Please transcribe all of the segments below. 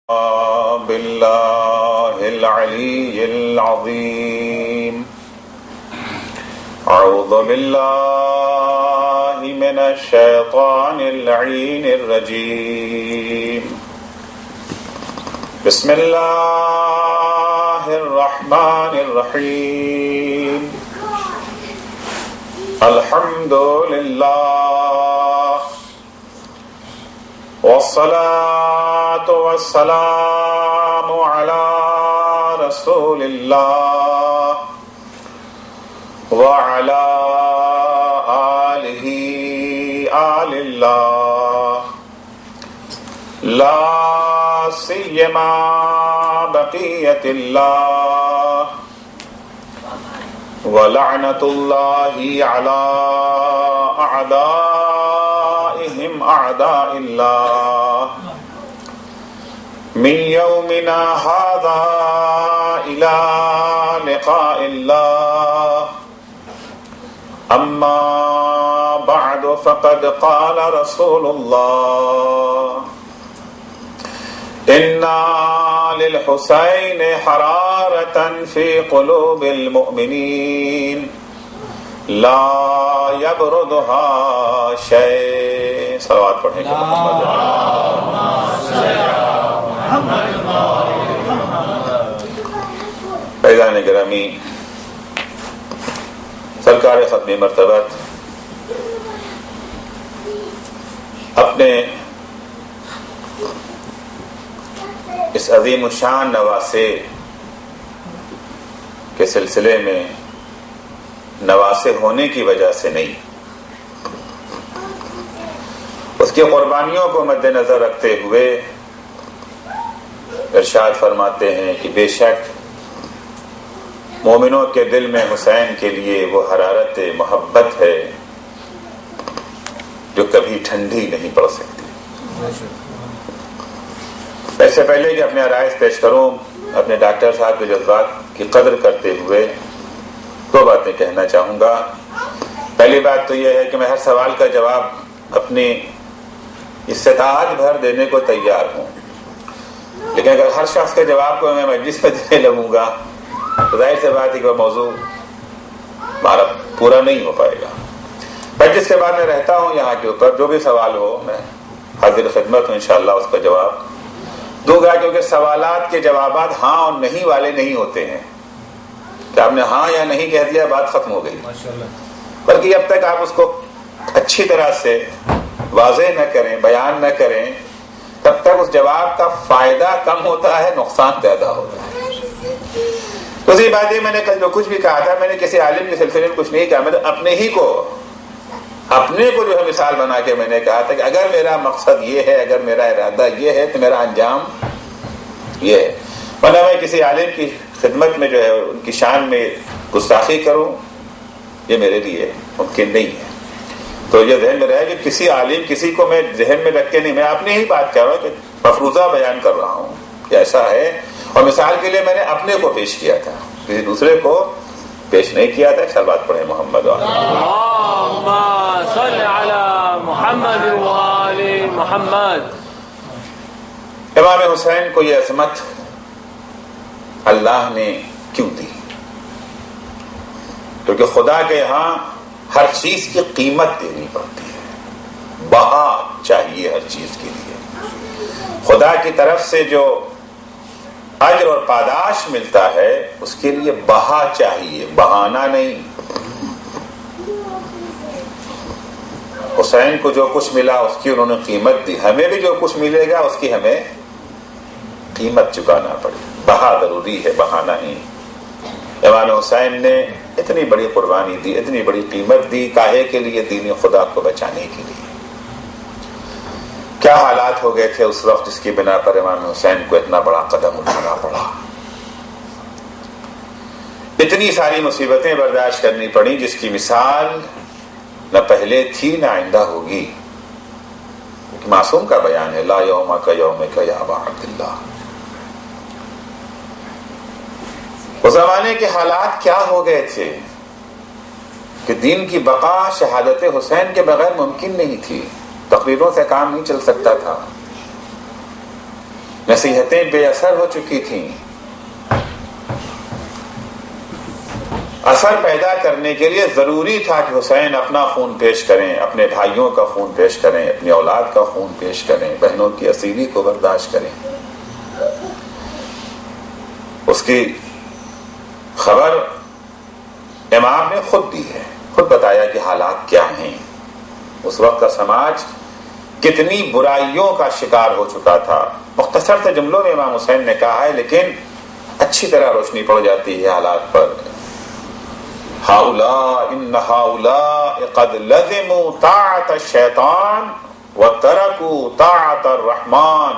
بالله العلي العظيم. أعوذ بالله من الشيطان اللعين الرجيم. بسم الله الرحمن الرحيم. الحمد لله والصلاة والسلام على رسول الله وعلى آله آل الله لا سيما بقية الله ولعنة الله على أعدائهم أعداء الله من يومنا هذا إلى لقاء الله. أما بعد فقد قال رسول الله: إن للحسين حرارة في قلوب المؤمنين لا يبردها شيء. صلوات پڑھیں گے فیضان گرامی، سرکار ختم مرتبت اپنے اس عظیم الشان نواسے کے سلسلے میں نواسے ہونے کی وجہ سے نہیں، اس کی قربانیوں کو مد نظر رکھتے ہوئے ارشاد فرماتے ہیں کہ بے شک مومنوں کے دل میں حسین کے لیے وہ حرارت محبت ہے جو کبھی ٹھنڈی نہیں پڑ سکتی. اس سے پہلے کہ اپنے عرائض پیش کروں، اپنے ڈاکٹر صاحب کے جذبات کی قدر کرتے ہوئے دو باتیں کہنا چاہوں گا. پہلی بات تو یہ ہے کہ میں ہر سوال کا جواب اپنی استطاعت بھر دینے کو تیار ہوں، لیکن اگر ہر شخص کے جواب کو میں مجلس میں دینے لگوں گا تو ظاہر سی بات ہے کہ وہ موضوع ہمارا پورا نہیں ہو پائے گا. مجلس کے بعد میں رہتا ہوں یہاں کے اوپر، جو بھی سوال ہو میں حاضر خدمت ہوں انشاءاللہ اس کا جواب دوں گا، کیونکہ سوالات کے جوابات ہاں اور نہیں والے نہیں ہوتے ہیں کہ آپ نے ہاں یا نہیں کہہ دیا بات ختم ہو گئی، بلکہ جب تک آپ اس کو اچھی طرح سے واضح نہ کریں، بیان نہ کریں، تب تک اس جواب کا فائدہ کم ہوتا ہے، نقصان زیادہ ہوتا ہے. دوسری بات یہ، میں نے کل جو کچھ بھی کہا تھا میں نے کسی عالم کے سلسلے میں کچھ نہیں کہا، میں نے اپنے کو جو ہے مثال بنا کے میں نے کہا تھا کہ اگر میرا مقصد یہ ہے، اگر میرا ارادہ یہ ہے تو میرا انجام یہ ہے. ورنہ میں کسی عالم کی خدمت میں جو ہے ان کی شان میں گستاخی کروں، یہ میرے لیے ممکن نہیں ہے. تو یہ ذہن میں رہے کہ کسی عالم کسی کو میں ذہن میں رکھ کے نہیں، میں اپنی ہی بات کر رہا ہوں کہ مفروضہ بیان کر رہا ہوں کہ ایسا ہے. اور مثال کے لیے میں نے اپنے کو پیش کیا تھا، کسی دوسرے کو پیش نہیں کیا تھا. صلوات پڑھیں محمد اللہم صل علی محمد وآل محمد. امام حسین کو یہ عظمت اللہ نے کیوں دی؟ کیونکہ خدا کے ہاں ہر چیز کی قیمت دینی پڑتی ہے، بہا چاہیے ہر چیز کے لیے. خدا کی طرف سے جو اجر اور پاداش ملتا ہے اس کے لیے بہا چاہیے، بہانہ نہیں. حسین کو جو کچھ ملا اس کی انہوں نے قیمت دی، ہمیں بھی جو کچھ ملے گا اس کی ہمیں قیمت چکانا پڑے. بہا ضروری ہے، بہانہ نہیں. امام حسین نے اتنی بڑی قربانی دی، اتنی بڑی قیمت دی، کاہے کے لیے؟ دین خدا کو بچانے کے لیے. کیا حالات ہو گئے تھے اس وقت جس کی بنا پر امام حسین کو اتنا بڑا قدم اٹھانا پڑا، اتنی ساری مصیبتیں برداشت کرنی پڑی جس کی مثال نہ پہلے تھی نہ آئندہ ہوگی. معصوم کا بیان ہے، لا یوم کا یوم کا یا ابا عبداللہ. اس زمانے کے حالات کیا ہو گئے تھے کہ دین کی بقا شہادت حسین کے بغیر ممکن نہیں تھی، تقریروں سے کام نہیں چل سکتا تھا. نصیحتیں بے اثر ہو چکی تھیں. اثر پیدا کرنے کے لیے ضروری تھا کہ حسین اپنا خون پیش کریں، اپنے بھائیوں کا خون پیش کریں، اپنی اولاد کا خون پیش کریں، بہنوں کی اسیری کو برداشت کریں. اس کی خبر امام نے خود دی ہے، خود بتایا کہ حالات کیا ہیں. اس وقت کا سماج کتنی برائیوں کا شکار ہو چکا تھا. مختصر سے جملوں میں امام حسین نے کہا ہے، لیکن اچھی طرح روشنی پڑ جاتی ہے حالات پر. هؤلاء ان هؤلاء قد لزموا طاعة الشيطان وتركوا طاعة الرحمن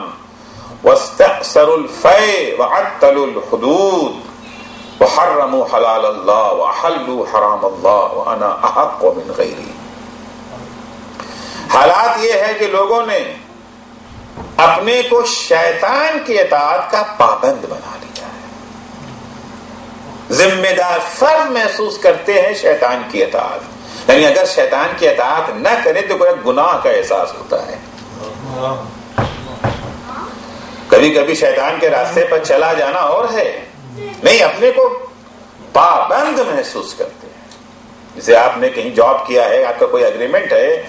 واستأثروا الفيء وعطلوا الحدود وحرموا حلال الله وأحلوا حرام الله وأنا أحق من غيري. حالات یہ ہے کہ لوگوں نے اپنے کو شیطان کی اطاعت کا پابند بنا لیا ہے، ذمہ دار فرض محسوس کرتے ہیں شیطان کی اطاعت. یعنی اگر شیطان کی اطاعت نہ کرے تو کوئی گناہ کا احساس ہوتا ہے. کبھی کبھی شیطان کے راستے پر چلا جانا اور ہے، نہیں اپنے کو پابند محسوس کرتے ہیں. جسے آپ نے کہیں جاب کیا ہے، آپ کا کوئی اگریمنٹ ہے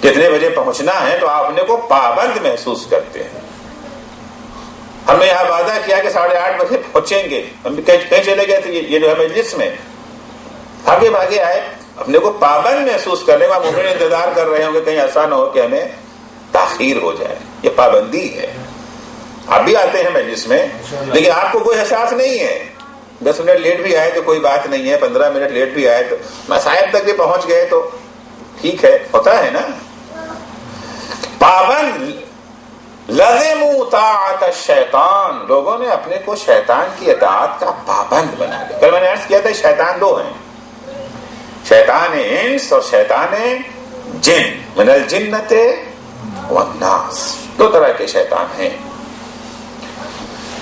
کتنے بجے پہنچنا ہے، تو آپ اپنے کو پابند محسوس کرتے ہیں. ہم نے یہاں وعدہ کیا کہ 8:30 بجے پہنچیں گے، ہم کہیں چلے گئے تھے، یہ جو ہے مجلس میں بھاگے بھاگے آئے. اپنے کو پابند محسوس کرنے کا مومن انتظار کر رہے ہوں کہ کہیں ایسا نہ ہو کہ ہمیں تاخیر ہو جائے. یہ پابندی ہے. آپ بھی آتے ہیں مجلس میں، لیکن آپ کو کوئی احساس نہیں ہے. 10 منٹ لیٹ بھی آئے تو کوئی بات نہیں ہے، 15 منٹ لیٹ بھی آئے تو مسائل تک بھی پہنچ گئے تو ٹھیک ہے، ہوتا ہے نا. پابند لزموا طاعت الشیطان، لوگوں نے اپنے کو شیطان کی اطاعت کا پابند بنا لیا. کل میں نے عرض کیا تھا شیطان 2 ہیں، شیطان انس اور شیطان جن. من الجنۃ والناس، 2 طرح کے شیطان ہیں.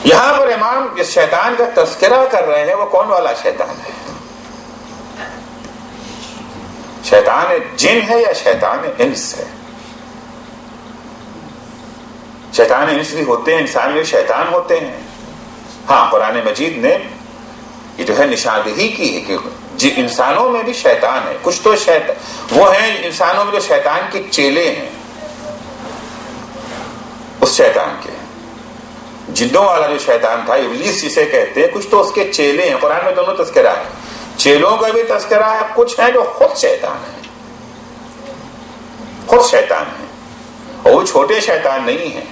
یہاں پر امام جس شیطان کا تذکرہ کر رہے ہیں وہ کون والا شیطان ہے؟ شیطان جن ہے یا شیطان انس ہے؟ شیطان انس بھی ہوتے ہیں، انسان بھی شیطان ہوتے ہیں. ہاں قرآن مجید نے یہ جو ہے نشاندہی کی ہے کہ انسانوں میں بھی شیطان ہے. کچھ تو شیطان وہ ہیں انسانوں میں جو شیطان کے چیلے ہیں، اس شیطان کے. جنوں والا جو شیطان تھا ابلیس جسے کہتے ہیں، کچھ تو اس کے چیلے ہیں. قرآن میں دونوں تذکرہ ہے، چیلوں کا بھی تذکرہ ہے. کچھ ہیں جو خود شیطان ہیں، خود شیطان ہیں. اور وہ چھوٹے شیطان نہیں ہیں،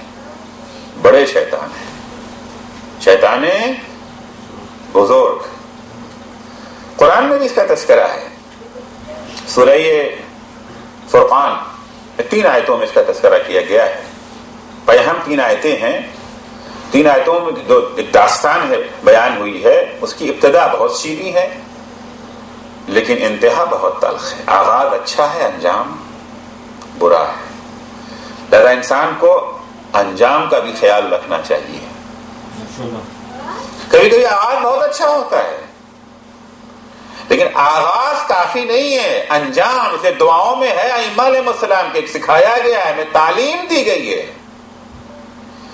بڑے شیطان ہیں، شیطان بزرگ. قرآن میں بھی اس کا تذکرہ ہے. سورہ فرقان 3 آیتوں میں اس کا تذکرہ کیا گیا ہے. اہم 3 آیتیں ہیں. 3 آیتوں میں جو داستان ہے بیان ہوئی ہے، اس کی ابتدا بہت سیدھی ہے لیکن انتہا بہت تلخ ہے. آغاز اچھا ہے، انجام برا ہے. لہذا انسان کو انجام کا بھی خیال رکھنا چاہیے. کبھی کبھی آغاز بہت اچھا ہوتا ہے لیکن آغاز کافی نہیں ہے، انجام. اسے دعاؤں میں ہے، ائمہ علیہ السلام کے سکھایا گیا ہے، ہمیں تعلیم دی گئی ہے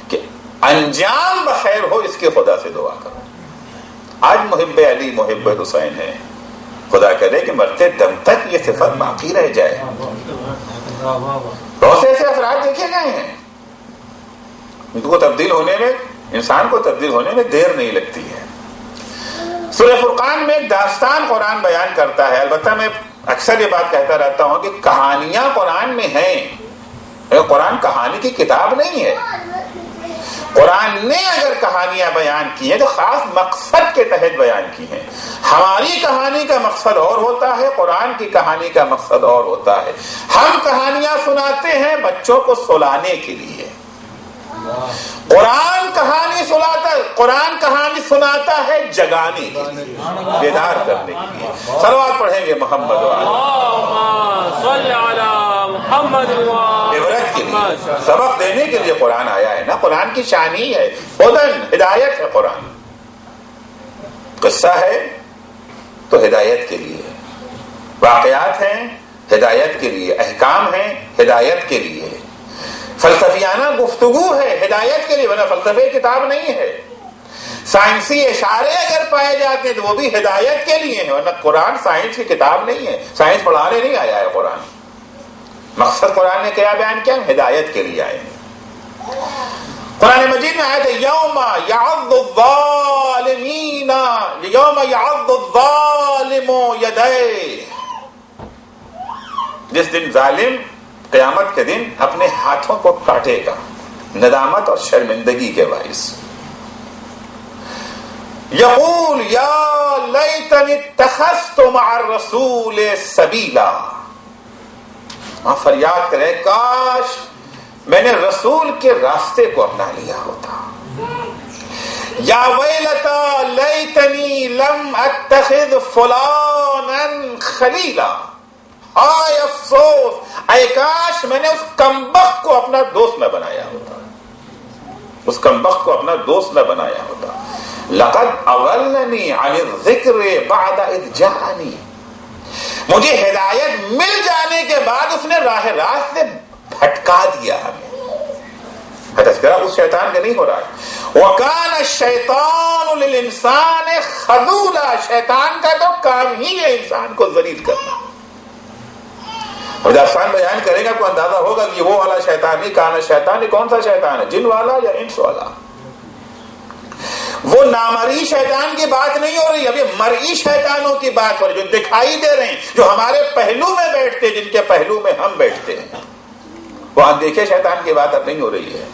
کہ انجام بخیر ہو، اس کے خدا سے دعا کرو. آج محب علی محب حسین ہے، خدا کرے کہ مرتے دم تک یہ صفت باقی رہ جائے. بہت سے ایسے افراد دیکھے گئے ہیں ان کو تبدیل ہونے میں، انسان کو تبدیل ہونے میں دیر نہیں لگتی ہے. سورہ فرقان میں ایک داستان قرآن بیان کرتا ہے. البتہ میں اکثر یہ بات کہتا رہتا ہوں کہ کہانیاں قرآن میں ہیں، قرآن کہانی کی کتاب نہیں ہے. قرآن نے اگر کہانیاں بیان کی ہیں تو خاص مقصد کے تحت بیان کی ہیں. ہماری کہانی کا مقصد اور ہوتا ہے، قرآن کی کہانی کا مقصد اور ہوتا ہے. ہم کہانیاں سناتے ہیں بچوں کو سلانے کے لیے، قرآن کہانی سناتا ہے جگانے کے لیے، بیدار کرنے کے لیے. صلوات پڑھیں گے محمد عبرت کے لیے، سبق دینے کے لیے قرآن آیا ہے نا. قرآن کی شان ہی ہے، ہدن ہدایت ہے. قرآن قصہ ہے تو ہدایت کے لیے، واقعات ہیں ہدایت کے لیے، احکام ہیں ہدایت کے لیے. فلسفیانہ گفتگو ہے ہدایت کے لیے، ورنہ فلسفے کتاب نہیں ہے۔ سائنسی اشارے اگر پائے جاتے ہیں تو وہ بھی ہدایت کے لیے ہیں، ورنہ قرآن سائنس کی کتاب نہیں ہے، سائنس پڑھانے نہیں آیا ہے قرآن۔ مقصد قرآن نے کیا بیان کیا؟ ہدایت کے لیے آئے ہیں۔ قرآن مجید میں آیا تھا یوم یعض الظالمین، یوم یعض الظالم یدیہ، جس دن ظالم قیامت کے دن اپنے ہاتھوں کو کاٹے گا ندامت اور شرمندگی کے باعث۔ یقول یا لیتنی اتخذت مع الرسول سبیلا، فریاد کرے کاش میں نے رسول کے راستے کو اپنا لیا ہوتا۔ یا ویلتا لیتنی لم اتخذ فلانا خلیلا، آئے افسوس، اے کاش میں نے اس کمبخت کو اپنا دوست نہ بنایا ہوتا، اس کمبخت کو اپنا دوست نہ بنایا ہوتا۔ لقد اضلنی عن الذکر بعد اذ جاءنی، مجھے ہدایت مل جانے کے بعد اس نے راہ راست سے بھٹکا دیا ہمیں۔ تذکرہ اس شیطان کا نہیں ہو رہا ہے۔ وَكَانَ الشَّيْطَانُ لِلْإِنسَانِ خَذُولًا، شیطان کا تو کام ہی ہے انسان کو ذلیل کرنا۔ اور جب افسان بیان کرے گا کو اندازہ ہوگا کہ وہ والا شیطان نہیں، کانا شیطان، کون سا شیطان ہے؟ جن والا یا انس والا؟ وہ نامرئی شیطان کی بات نہیں ہو رہی، اب یہ مرئی شیطانوں کی بات ہو رہی، جو دکھائی دے رہے ہیں، جو ہمارے پہلو میں بیٹھتے ہیں، جن کے پہلو میں ہم بیٹھتے ہیں۔ وہ اندیکھے شیطان کی بات اب نہیں ہو رہی ہے۔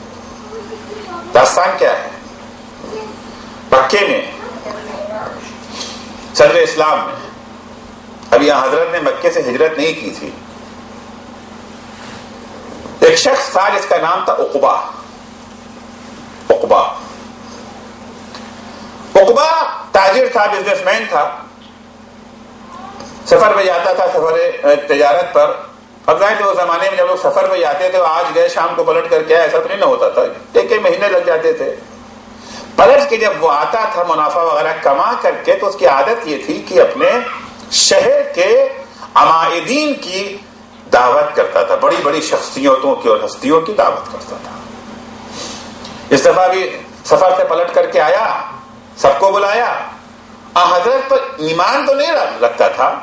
داستان کیا ہے؟ مکے میں صدر اسلام میں، اب یہاں حضرت نے مکے سے ہجرت نہیں کی تھی، ایک شخص تھا جس کا نام تھا عقبہ۔ عقبہ تاجر تھا، بزنس مین تھا، سفر پہ جاتا تھا، سفر تجارت پر۔ اب ظاہر اس زمانے میں جب لوگ سفر پہ جاتے تھے، آج گئے شام کو پلٹ کر کے ایسا تو نہیں نہ ہوتا تھا، ایک مہینے لگ جاتے تھے۔ پلٹ کے جب وہ آتا تھا منافع وغیرہ کما کر کے، تو اس کی عادت یہ تھی کہ اپنے شہر کے عمائدین کی دعوت کرتا تھا، بڑی بڑی شخصیتوں کی اور ہستیوں کی دعوت کرتا تھا۔ اس دفعہ بھی سفر سے پلٹ کر کے آیا، سب کو بلایا۔ حضرت پر ایمان تو نہیں رکھتا تھا،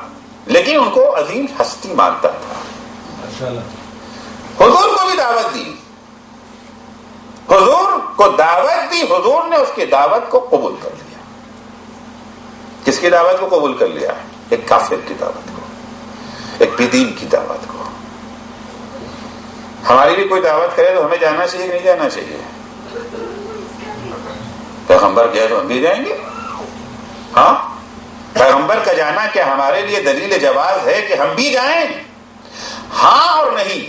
لیکن ان کو عظیم ہستی مانتا تھا۔ حضور کو بھی دعوت دی، حضور کو دعوت دی، حضور نے اس کی دعوت کو قبول کر لیا۔ کس کی دعوت کو قبول کر لیا؟ ایک کافر کی دعوت کو، ایک بدین کی دعوت کو۔ ہماری بھی کوئی دعوت کرے تو ہمیں جانا چاہیے کہ نہیں جانا چاہیے؟ پیغمبر گئے تو ہم بھی جائیں گے؟ ہاں، پیغمبر کا جانا کیا ہمارے لیے دلیل جواز ہے کہ ہم بھی جائیں؟ ہاں اور نہیں،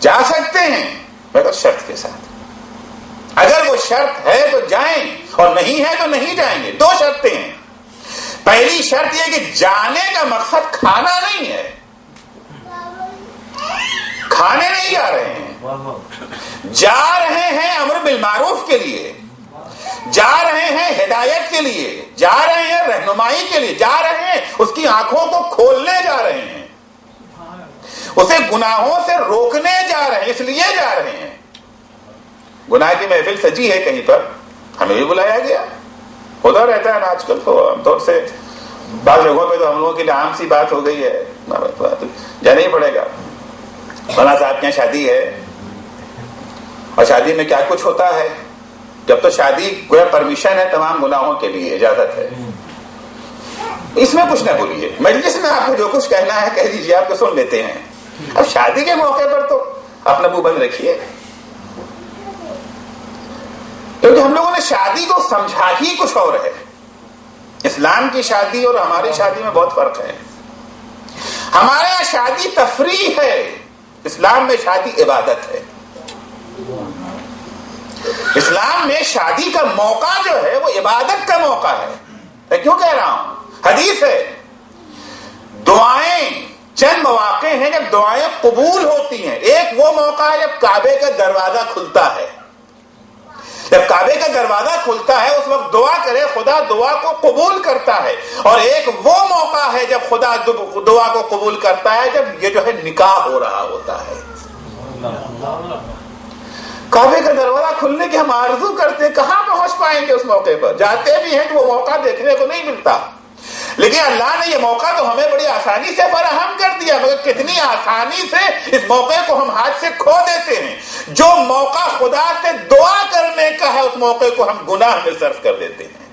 جا سکتے ہیں مگر شرط کے ساتھ۔ اگر وہ شرط ہے تو جائیں، اور نہیں ہے تو نہیں جائیں گے۔ دو شرطیں ہیں۔ پہلی شرط یہ کہ جانے کا مقصد کھانا نہیں ہے، کھانے نہیں جا رہے ہیں، جا رہے ہیں امر بالمعروف کے لیے، جا رہے ہیں ہدایت کے لیے، جا رہے ہیں رہنمائی کے لیے، جا رہے ہیں اس کی آنکھوں کو کھولنے جا رہے ہیں، اسے گناہوں سے روکنے جا رہے ہیں، اس لیے جا رہے ہیں۔ گناہ کی محفل سجی ہے کہیں پر، ہمیں بھی بلایا گیا، خدا رہتا ہے نا آج کل تو عام طور سے بعض جگہوں پہ تو ہم لوگوں کے لیے عام سی بات ہو گئی ہے، جانا ہی پڑے گا۔ مولانا صاحب کے یہاں شادی ہے، اور شادی میں کیا کچھ ہوتا ہے، جب تو شادی گویا پرمیشن ہے تمام گناہوں کے لیے، اجازت ہے، اس میں کچھ نہ بولیے، مجلس میں آپ کو جو کچھ کہنا ہے کہہ دیجیے، آپ کو سن لیتے ہیں۔ اب شادی کے موقع پر تو اپنا منہ بند رکھیے، کیونکہ ہم لوگوں نے شادی کو سمجھا ہی کچھ اور ہے۔ اسلام کی شادی اور ہماری شادی میں بہت فرق ہے۔ ہمارے یہاں شادی تفریح ہے، اسلام میں شادی عبادت ہے۔ اسلام میں شادی کا موقع جو ہے وہ عبادت کا موقع ہے۔ میں کیوں کہہ رہا ہوں؟ حدیث ہے، دعائیں چند مواقع ہیں جب دعائیں قبول ہوتی ہیں۔ ایک وہ موقع ہے جب کعبے کا دروازہ کھلتا ہے، جب کعبے کا دروازہ کھلتا ہے اس وقت دعا کرے، خدا دعا کو قبول کرتا ہے۔ اور ایک وہ موقع ہے جب خدا دعا کو قبول کرتا ہے جب یہ جو ہے نکاح ہو رہا ہوتا ہے۔ کعبے کا دروازہ کھلنے کی ہم آرزو کرتے ہیں, کہاں پہنچ پائیں گے اس موقع پر؟ جاتے بھی ہیں تو وہ موقع دیکھنے کو نہیں ملتا. لیکن اللہ نے یہ موقع تو ہمیں بڑی آسانی سے فراہم کر دیا, مگر کتنی آسانی سے اس موقع کو ہم ہاتھ سے کھو دیتے ہیں. جو موقع خدا سے دعا کرنے کا ہے اس موقع کو ہم گناہ میں صرف کر دیتے ہیں.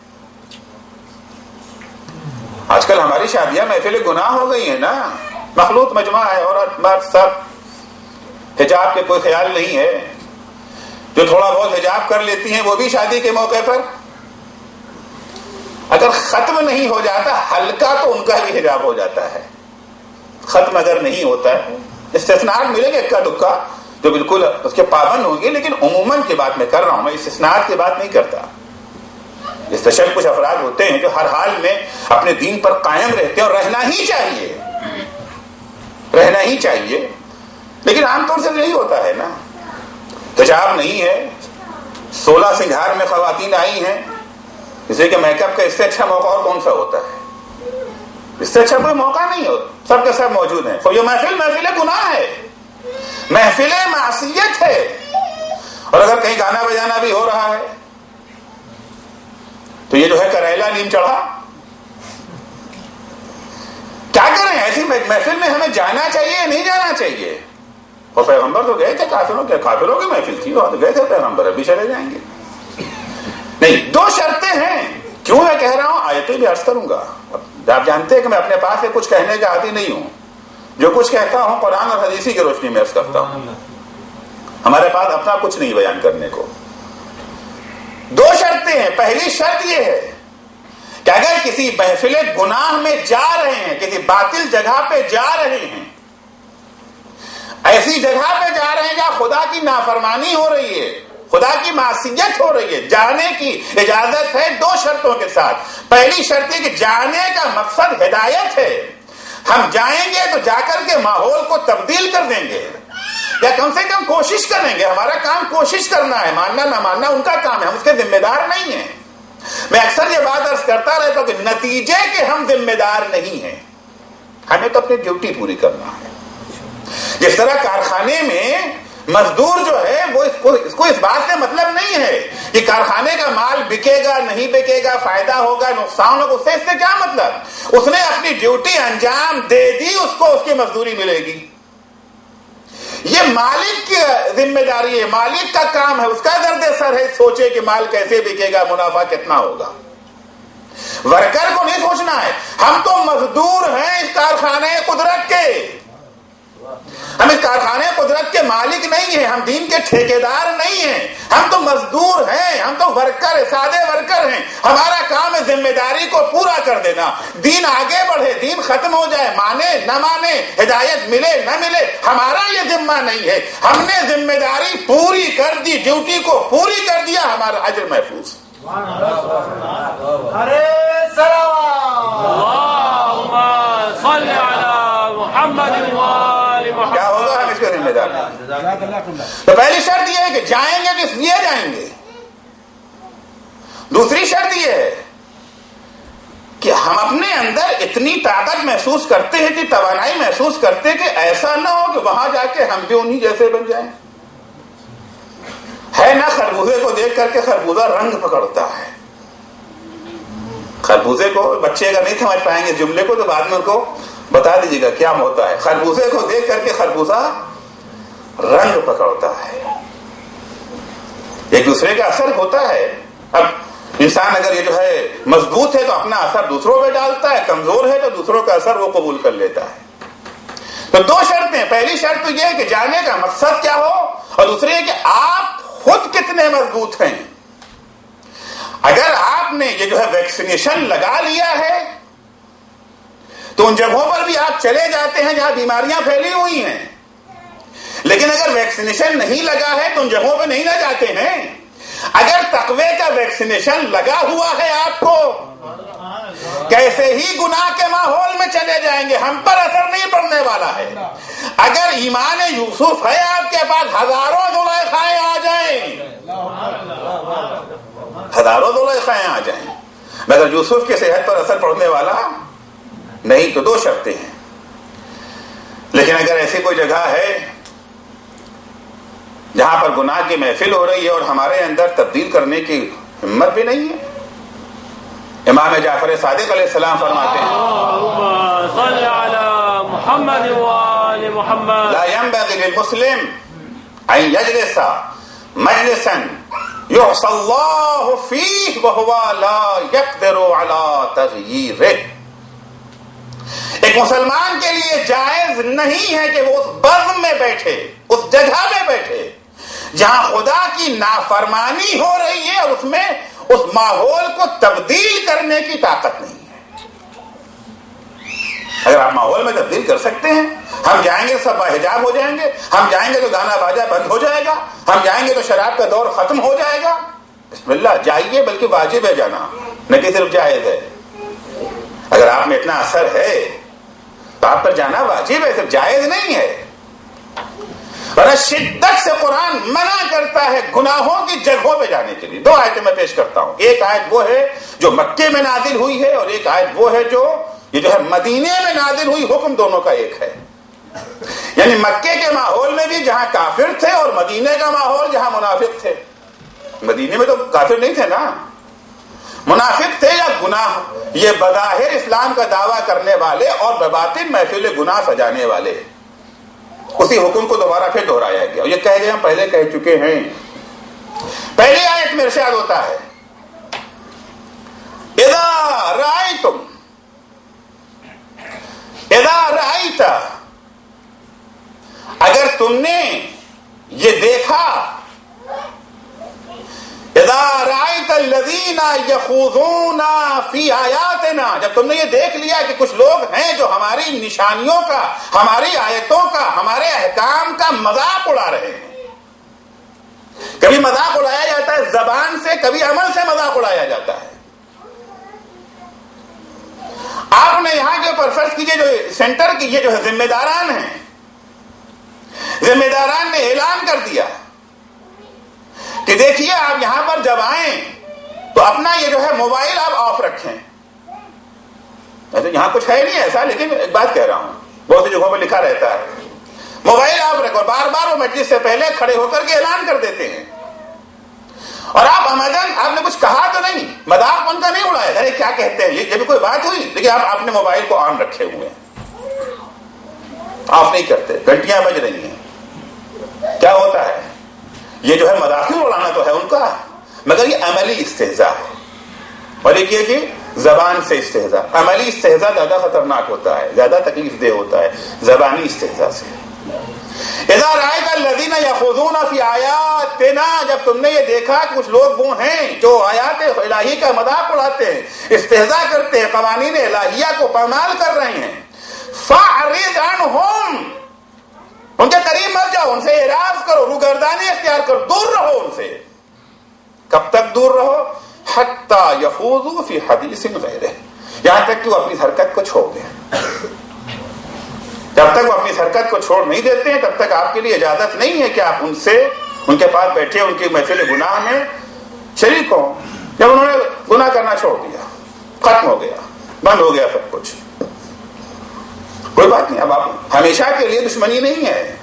آج کل ہماری شادیاں محفل گناہ ہو گئی ہیں نا, مخلوط مجمع ہے, عورت مرد سب, حجاب کے کوئی خیال نہیں ہے. جو تھوڑا بہت حجاب کر لیتی ہیں وہ بھی شادی کے موقع پر اگر ختم نہیں ہو جاتا, ہلکا تو ان کا بھی حجاب ہو جاتا ہے. ختم اگر نہیں ہوتا ہے, استثناءات ملیں گے اکا دکا جو بالکل اس کے پابند ہوں گے, لیکن عموماً کی بات میں کر رہا ہوں, میں استثناءات کی بات نہیں کرتا. اسپیشل کچھ افراد ہوتے ہیں جو ہر حال میں اپنے دین پر قائم رہتے ہیں, اور رہنا ہی چاہیے, رہنا ہی چاہیے. لیکن عام طور سے یہی ہوتا ہے نا, حجاب نہیں ہے, 16 سنگھار میں خواتین آئی ہیں, اس لیے کہ میک اپ کا اس سے اچھا موقع اور کون سا ہوتا ہے؟ اس سے اچھا کوئی موقع نہیں ہوتا, سب کے سب موجود ہیں. یہ محفل گناہ ہے, محفل معصیت ہے. اور اگر کہیں گانا بجانا بھی ہو رہا ہے تو یہ جو ہے کریلا نیم چڑھا. کیا کریں, ایسی محفل میں ہمیں جانا چاہیے یا نہیں جانا چاہیے؟ اور پیغمبر تو گئے تھے کافروں کی محفل تھی, وہاں تو گئے تھے پیغمبر, ابھی چلے جائیں گے نہیں. 2 شرطیں ہیں. کیوں میں کہہ رہا ہوں, آیتیں بھی عرض کروں گا. آپ جانتے ہیں کہ میں اپنے پاس سے کچھ کہنے کا عادی نہیں ہوں, جو کچھ کہتا ہوں قرآن اور حدیثی کی روشنی میں عرض کرتا ہوں. ہمارے پاس اپنا کچھ نہیں بیان کرنے کو. 2 شرطیں ہیں. پہلی شرط یہ ہے کہ اگر کسی محفل گناہ میں جا رہے ہیں, کسی باطل جگہ پہ جا رہے ہیں, ایسی جگہ پہ جا رہے ہیں جہاں خدا کی نافرمانی ہو رہی ہے, خدا کی معصیت ہو رہی ہے, جانے کی اجازت ہے 2 شرطوں کے ساتھ. پہلی شرط ہے کہ جانے کا مقصد ہدایت ہے. ہم جائیں گے تو جا کر کے ماحول کو تبدیل کر دیں گے, یا کم سے کم کوشش کریں گے. ہمارا کام کوشش کرنا ہے, ماننا نہ ماننا ان کا کام ہے, ہم اس کے ذمہ دار نہیں ہیں. میں اکثر یہ بات عرض کرتا رہتا ہوں کہ نتیجے کے ہم ذمہ دار نہیں ہیں, ہمیں تو اپنی ڈیوٹی پوری کرنا ہے. جس طرح کارخانے میں مزدور جو ہے وہ اس کو اس بات سے مطلب نہیں ہے کہ کارخانے کا مال بکے گا نہیں بکے گا, فائدہ ہوگا نقصان ہوگا, اس سے کیا مطلب. اس نے اپنی ڈیوٹی انجام دے دی, اس کو اس کی مزدوری ملے گی. یہ مالک کی ذمہ داری ہے, مالک کا کام ہے, اس کا درد سر ہے سوچے کہ مال کیسے بکے گا, منافع کتنا ہوگا. ورکر کو نہیں سوچنا ہے. ہم تو مزدور ہیں اس کارخانے قدرت کے, ہم اس کارخانے قدرت کے مالک نہیں ہیں, ہم دین کے ٹھیکیدار نہیں ہیں, ہم تو مزدور ہیں, ہم تو ورکر, سادے ورکر ہیں. ہمارا کام ہے ذمہ داری کو پورا کر دینا. دین آگے بڑھے, دین ختم ہو جائے, مانے نہ مانے, ہدایت ملے نہ ملے, ہمارا یہ ذمہ نہیں ہے. ہم نے ذمہ داری پوری کر دی, ڈیوٹی کو پوری کر دیا, ہمارا اجر محفوظ. ارے کیا ہوگا, ہم اس کا ذمہ دار. تو پہلی شرط یہ ہے کہ جائیں گے تو اس لیے جائیں گے. دوسری شرط یہ ہے کہ ہم اپنے اندر اتنی طاقت محسوس کرتے ہیں, اتنی توانائی محسوس کرتے ہیں کہ ایسا نہ ہو کہ وہاں جا کے ہم بھی انہی جیسے بن جائیں. ہے نا, خربوزے کو دیکھ کر کے خربوزہ رنگ پکڑتا ہے. خربوزے کو بچے اگر نہیں سمجھ پائیں گے جملے کو تو بعد میں ان کو بتا دیجیے گا کیا ہوتا ہے. خربوزے کو دیکھ کر کے خربوزہ رنگ پکڑتا ہے. ایک دوسرے کا اثر ہوتا ہے. اب انسان اگر یہ جو ہے مضبوط ہے تو اپنا اثر دوسروں پہ ڈالتا ہے, کمزور ہے تو دوسروں کا اثر وہ قبول کر لیتا ہے. تو 2 شرطیں. پہلی شرط تو یہ ہے کہ جانے کا مقصد کیا ہو, اور دوسری ہے کہ آپ خود کتنے مضبوط ہیں. اگر آپ نے یہ جو ہے ویکسینیشن لگا لیا ہے تو ان جگہوں پر بھی آپ چلے جاتے ہیں جہاں بیماریاں پھیلی ہوئی ہیں. لیکن اگر ویکسینیشن نہیں لگا ہے تو ان جگہوں پہ نہیں نہ جاتے ہیں. اگر تقوی کا ویکسینیشن لگا ہوا ہے آپ کو, کیسے ہی گناہ کے ماحول میں چلے جائیں گے, ہم پر اثر نہیں پڑنے والا ہے. اگر ایمان یوسف ہے آپ کے پاس, ہزاروں زلیخائیں آ جائیں, ہزاروں زلیخائیں آ جائیں, مگر یوسف کی صحت پر اثر پڑنے والا نہیں. تو 2 شرطیں ہیں. لیکن اگر ایسی کوئی جگہ ہے جہاں پر گناہ کی محفل ہو رہی ہے اور ہمارے اندر تبدیل کرنے کی ہمت بھی نہیں ہے. امام جعفر صادق علیہ السلام فرماتے ہیں اللهم صل على محمد وآل محمد لا ينبغي للمسلم ان يجلس مجلسا يعصى الله فيه وهو لا يقدر على تغييره. ایک مسلمان کے لیے جائز نہیں ہے کہ وہ اس بزم میں بیٹھے, اس جگہ میں بیٹھے جہاں خدا کی نافرمانی ہو رہی ہے اور اس میں اس ماحول کو تبدیل کرنے کی طاقت نہیں ہے. اگر آپ ماحول میں تبدیل کر سکتے ہیں, ہم جائیں گے سب باحجاب ہو جائیں گے, ہم جائیں گے تو گانا باجا بند ہو جائے گا, ہم جائیں گے تو شراب کا دور ختم ہو جائے گا. بسم اللہ, جائیے, بلکہ واجب ہے جانا, نہ کہ صرف جائز ہے. اگر آپ میں اتنا اثر ہے تو آپ پر جانا واجب ہے, صرف جائز نہیں ہے. ورنہ شدت سے قرآن منع کرتا ہے گناہوں کی جگہوں پہ جانے کے لیے. دو آیتیں میں پیش کرتا ہوں. ایک آیت وہ ہے جو مکے میں نازل ہوئی ہے, اور ایک آیت وہ ہے جو یہ جو ہے مدینے میں نازل ہوئی. حکم دونوں کا ایک ہے. یعنی مکے کے ماحول میں بھی جہاں کافر تھے, اور مدینے کا ماحول جہاں منافق تھے. مدینے میں تو کافر نہیں تھے نا, منافق تھے یا گناہ, یہ بظاہر اسلام کا دعویٰ کرنے والے اور بباطن محفل گناہ سجانے والے. اسی حکم کو دوبارہ پھر دہرایا گیا. یہ کہہ گئے ہم پہلے کہہ چکے ہیں. پہلی آیت میں ارشاد ہوتا ہے اذا رأیتم, اذا رأیت, اگر تم نے یہ دیکھا, اذا رأیت الذین یخوضون فی آیاتنا, جب تم نے یہ دیکھ لیا کہ کچھ لوگ ہیں جو ہماری نشانیوں کا, ہماری آیتوں کا, ہمارے احکام کا مذاق اڑا رہے ہیں. کبھی مذاق اڑایا جاتا ہے زبان سے, کبھی عمل سے مذاق اڑایا جاتا ہے. آپ نے یہاں کے اوپر فرض کیجئے جو سینٹر کی یہ جو ہے ذمہ داران ہیں, ذمہ داران نے اعلان کر دیا کہ دیکھیے آپ یہاں پر جب آئیں تو اپنا یہ جو ہے موبائل آپ آف رکھیں. یہاں کچھ ہے نہیں ایسا, لیکن ایک بات کہہ رہا ہوں, بہت سی جگہوں پہ لکھا رہتا ہے موبائل آپ رکھو. بار بار وہ مجلس سے پہلے کھڑے ہو کر کے اعلان کر دیتے ہیں, اور آپ عمدن آپ نے کچھ کہا تو نہیں, مذاق ان کا نہیں اڑایا, ارے کیا کہتے ہیں یہ بھی کوئی بات ہوئی, لیکن آپ اپنے موبائل کو آن رکھے ہوئے ہیں, آف نہیں کرتے. گھنٹیاں بج رہی ہیں. کیا ہوتا ہے, یہ جو ہے مذاقی اڑانا تو ہے ان کا, مگر یہ عملی استہزاء ہے. اور ایک یہ کہ زبان سے استہزاء, عملی استہزاء زیادہ خطرناک ہوتا ہے, زیادہ تکلیف دہ ہوتا ہے زبانی استہزاء سے. اذا رأیت الذین یخوضون فی آیاتنا, جب تم نے یہ دیکھا کہ کچھ لوگ وہ ہیں جو آیات الہی کا مذاق اڑاتے ہیں, استہزاء کرتے ہیں, قوانین الہیہ کو پامال کر رہے ہیں, فاعرض عنہم, ان کے قریب مت جاؤ, ان سے اعراض کرو, روگردانی اختیار کرو, دور رہو ان سے. کب تک دور رہو؟ حتی یخوضوا فی حدیث غیرہ, یہاں تک کہ وہ اپنی حرکت کو چھوڑ دیں. جب تک وہ اپنی حرکت کو چھوڑ نہیں دیتے ہیں تب تک آپ کے لیے اجازت نہیں ہے کہ آپ ان سے, ان کے پاس بیٹھے, ان کی محفل گناہ میں شریک ہوں. جب انہوں نے گناہ کرنا چھوڑ دیا, ختم ہو گیا, بند ہو گیا سب کچھ, کوئی بات نہیں. اب آپ ہمیشہ کے لیے دشمنی نہیں ہے,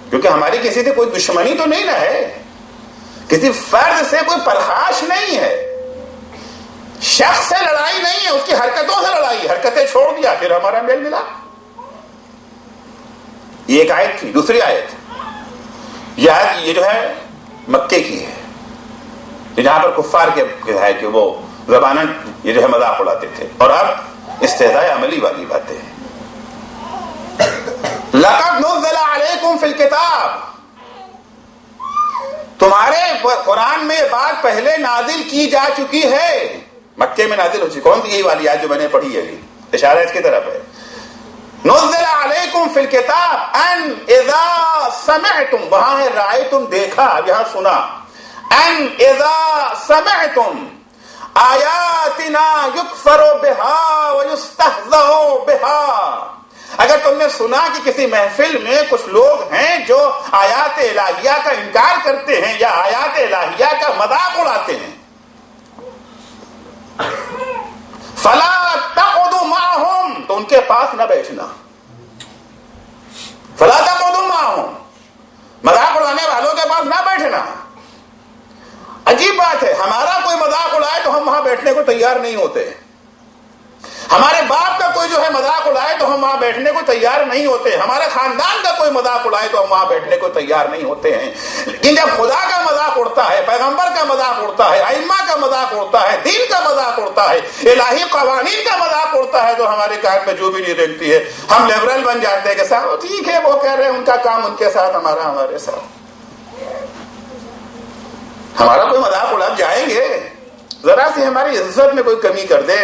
کیونکہ ہماری کسی سے کوئی دشمنی تو نہیں نہ ہے, کسی فرد سے کوئی پرخاش نہیں ہے, شخص سے لڑائی نہیں ہے, اس کی حرکتوں سے لڑائی, حرکتیں چھوڑ دیا پھر ہمارا میل ملا. یہ ایک آیت تھی. دوسری آیت, یہ آیت یہ جو ہے مکے کی ہے, جہاں پر کفار کے ہے کہ وہ زباناً یہ جو ہے مذاق اڑاتے تھے. اور اب استہزاء عملی والی باتیں ہیں. لقد نزل علیکم فی الکتاب, تمہارے قرآن میں یہ بات پہلے نازل کی جا چکی ہے, مکے میں نازل ہو چکی. کون سی یہی والی آیت جو میں نے پڑھی ہے, اشارہ اس کی طرف ہے. نزل علیکم فی الکتاب ان اذا سمعتم, وہاں ہے رأیتم دیکھا, اب یہاں سنا. ان اذا سمعتم آیاتنا یکفر بها ویستہزأ بها, اگر تم نے سنا کہ کسی محفل میں کچھ لوگ ہیں جو آیات الہیہ کا انکار کرتے ہیں یا آیات الہیہ کا مذاق اڑاتے ہیں, فلا تقعدوا معهم, تو ان کے پاس نہ بیٹھنا. فلا تقعدوا معهم, مذاق اڑانے والوں کے پاس نہ بیٹھنا. عجیب بات ہے, ہمارا کوئی مذاق اڑائے تو ہم وہاں بیٹھنے کو تیار نہیں ہوتے. ہمارے باپ کا کوئی جو ہے مذاق اڑائے تو ہم وہاں بیٹھنے کو تیار نہیں ہوتے. ہمارے خاندان کا کوئی مذاق اڑائے تو ہم وہاں بیٹھنے کو تیار نہیں ہوتے ہیں. لیکن جب خدا کا مذاق اڑتا ہے, پیغمبر کا مذاق اڑتا ہے, ائمہ کا مذاق اڑتا ہے, دین کا مذاق اڑتا ہے, الہی قوانین کا مذاق اڑتا ہے, تو ہمارے کان میں جو بھی نہیں رکھتی ہے, ہم لبرل بن جاتے ہیں کہ صاحب ٹھیک ہے, وہ کہہ رہے ہیں, ان کا کام ان کے ساتھ, ہمارا ہمارے ساتھ. ہمارا کوئی مذاق اڑا جائیں گے, ذرا سی ہماری عزت میں کوئی کمی کر دے.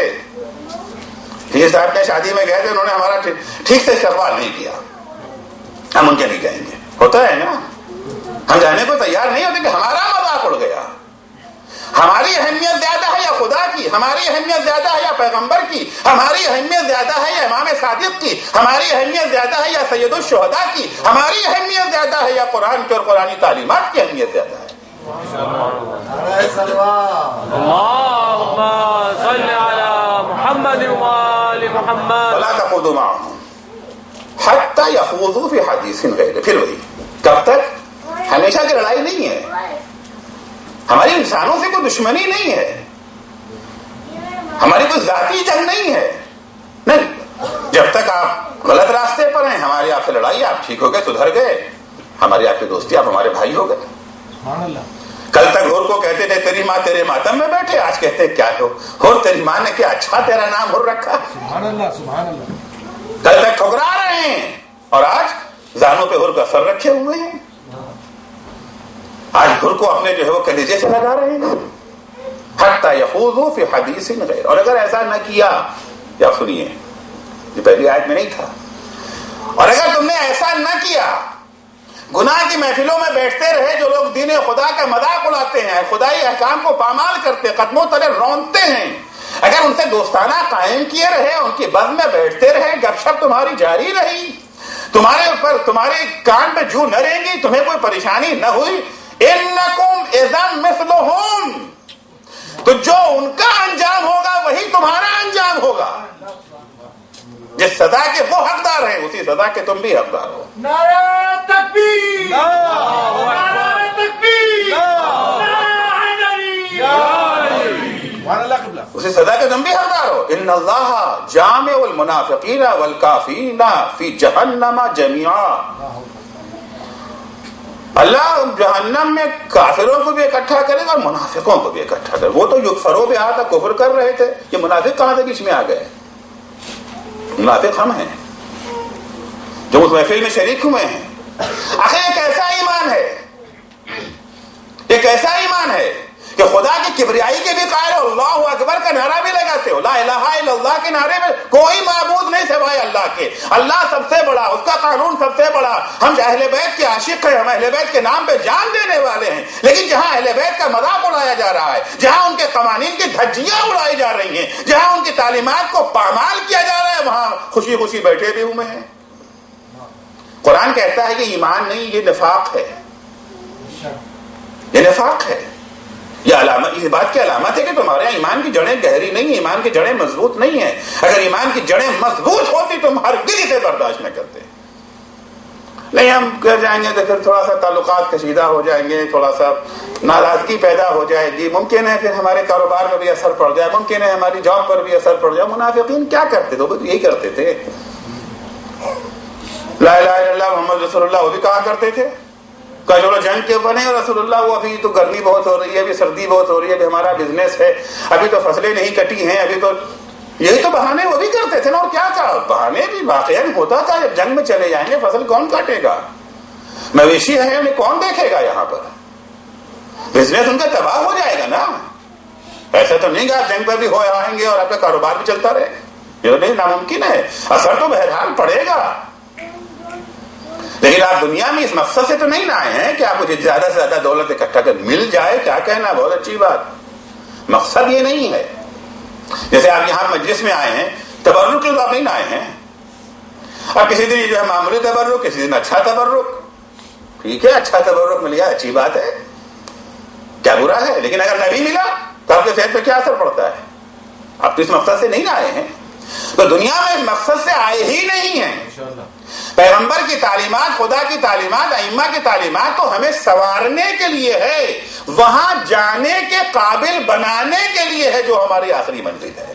یہ صاحب نے شادی میں گئے تھے, انہوں نے ہمارا ٹھیک سے استقبال نہیں کیا, ہم ان کے نہیں کہیں گے. ہوتا ہے نا, ہم جانے کو تیار نہیں ہوتے کہ ہمارا مذاق اڑ گیا. ہماری اہمیت زیادہ ہے یا خدا کی؟ ہماری اہمیت زیادہ ہے یا پیغمبر کی؟ ہماری اہمیت زیادہ ہے یا امام صادق کی؟ ہماری اہمیت زیادہ ہے یا سید الشہداء کی؟ ہماری اہمیت زیادہ ہے یا قرآن کی اور قرآنی تعلیمات کی اہمیت زیادہ ہے؟ اللهم صل على محمد وآل محمد. ولا تقعدوا معهم حتى يخوضوا في حديث غيره. پھر وہی, کب تک؟ ہمیشہ کی لڑائی نہیں ہے. ہماری انسانوں سے کوئی دشمنی نہیں ہے, ہماری کوئی ذاتی جنگ نہیں ہے. نہیں, جب تک آپ غلط راستے پر ہیں, ہماری آپ سے لڑائی, آپ ٹھیک ہو گئے, سدھر گئے, ہماری آپ کی دوستی, آپ ہمارے بھائی ہو گئے. کل تک ہور کو کہتے تھے تیری ماں تیرے ماتم میں بیٹھے, آج کہتے کیا ہو ہور تیری ماں نے کیا اچھا تیرا نام ہور رکھا. سبحان اللہ سبحان اللہ. کل تک ٹھکرا رہے ہیں اور آج زانوں پہ ہور کا سر رکھے ہوئے ہیں. آج ہور کو اپنے جو ہے وہ کلیجے سے لگا رہے ہیں. حتی یخوضوا فی حدیث غیر. اور اگر ایسا نہ کیا, یا سنیے, یہ پہلی آیت میں نہیں تھا, اور اگر تم نے ایسا نہ کیا, گناہ کی محفلوں میں بیٹھتے رہے جو لوگ دین خدا کا مذاق اڑاتے ہیں, خدائی احکام کو پامال کرتے, قدموں تلے رونتے ہیں, اگر ان سے دوستانہ قائم کیے رہے, ان کی بز میں بیٹھتے رہے, گپ شپ تمہاری جاری رہی, تمہارے اوپر تمہارے کان پہ جو نہ رہیں گی, تمہیں کوئی پریشانی نہ ہوئی, انکم اذا مثلہم, تو جو ان کا انجام ہوگا وہی تمہارا انجام ہوگا. جس سزا کے وہ حقدار ہیں اسی سزا کے تم بھی حقدار ہو. نعرہ تکبیر, نعرہ تکبیر, اسی سزا کے تم بھی حقدار ہو. ان اللہ جامع المنافقین والکافرین فی جہنم جمیعا. اللہ جہنم میں کافروں کو بھی اکٹھا کرے گا اور منافقوں کو بھی اکٹھا کرے. وہ تو یکفروں پہ آتا کفر کر رہے تھے, یہ منافق کہاں سے بیچ میں آ گئے؟ منافق ہم ہیں جو اس محفل میں شریک ہوئے ہیں. آخر ایک ایسا ایمان ہے, ایک ایسا ایمان ہے کہ خدا کی کبریائی کے بھی قائل ہو, اللہ اکبر کا نعرہ بھی لگاتے ہو, لا الہ الا اللہ کے نعرے میں کوئی معبود نہیں سوائے اللہ کے, اللہ سب سے بڑا, اس کا قانون سب سے بڑا, ہم اہل بیت کے عاشق ہیں, ہم اہل بیت کے نام پہ جان دینے والے ہیں. لیکن جہاں اہل بیت کا مذاق اڑایا جا رہا ہے, جہاں ان کے قوانین کی دھجیاں اڑائی جا رہی ہیں, جہاں ان کی تعلیمات کو پامال کیا جا رہا ہے, وہاں خوشی خوشی بیٹھے بھی ہوئے ہیں. قرآن کہتا ہے کہ ایمان نہیں, یہ نفاق ہے, یہ نفاق ہے. یہ علامت, اس بات کی علامت ہے کہ تمہارے ایمان کی جڑیں گہری نہیں ہیں, ایمان کی جڑیں مضبوط نہیں ہیں. اگر ایمان کی جڑیں مضبوط ہوتی تو ہم ہرگز اسے برداشت نہ کرتے. نہیں, ہم کر جائیں گے تو پھر تھوڑا سا تعلقات کشیدہ ہو جائیں گے, تھوڑا سا ناراضگی پیدا ہو جائے گی, ممکن ہے پھر ہمارے کاروبار میں بھی اثر پڑ جائے, ممکن ہے ہماری جاب پر بھی اثر پڑ جائے. منافقین کیا کرتے تھے؟ وہ تو یہی کرتے تھے. لا الہ الا اللہ محمد رسول اللہ, وہ بھی کہا کرتے تھے کہ چلو جنگ کے بنے اور رسول اللہ, وہ ابھی تو گرمی بہت ہو رہی ہے, ابھی سردی بہت ہو رہی ہے, ابھی ہمارا بزنس ہے, ابھی تو فصلیں نہیں کٹی ہیں, ابھی تو, یہی تو بہانے وہ بھی کرتے تھے نا. اور کیا کہا, بہانے بھی واقعی ہوتا تھا. جب جنگ میں چلے جائیں گے فصل کون کاٹے گا, مویشی ہے انہیں کون دیکھے گا, یہاں پر بزنس ان کا تباہ ہو جائے گا نا. ایسا تو نہیں کہ آپ جنگ پر بھی ہو آئیں گے اور آپ کا کاروبار بھی چلتا رہے, یہ تو نہیں, ناممکن ہے. اثر تو بہرحال پڑے گا, لیکن آپ دنیا میں اس مقصد سے تو نہیں آئے ہیں کہ آپ مجھے زیادہ سے زیادہ دولت اکٹھا کر مل جائے. کیا کہنا, بہت اچھی بات, مقصد یہ نہیں ہے. جیسے آپ یہاں مجلس میں آئے ہیں, تبرک کے تو آپ نہیں آئے ہیں. اب کسی دن جو ہے معمولی تبرک, کسی دن اچھا تبرک, ٹھیک ہے, اچھا تبرک مل گیا, اچھی بات ہے, کیا برا ہے. لیکن اگر نہیں ملا تو آپ کے صحت پہ کیا اثر پڑتا ہے؟ آپ تو اس مقصد سے نہیں آئے ہیں. تو دنیا میں اس مقصد سے آئے ہی نہیں ہیں. پیغمبر کی تعلیمات، خدا کی تعلیمات، ائمہ کی تعلیمات تو ہمیں سنوارنے کے لیے ہے، وہاں جانے کے قابل بنانے کے لیے ہے، جو ہماری آخری منزل ہے.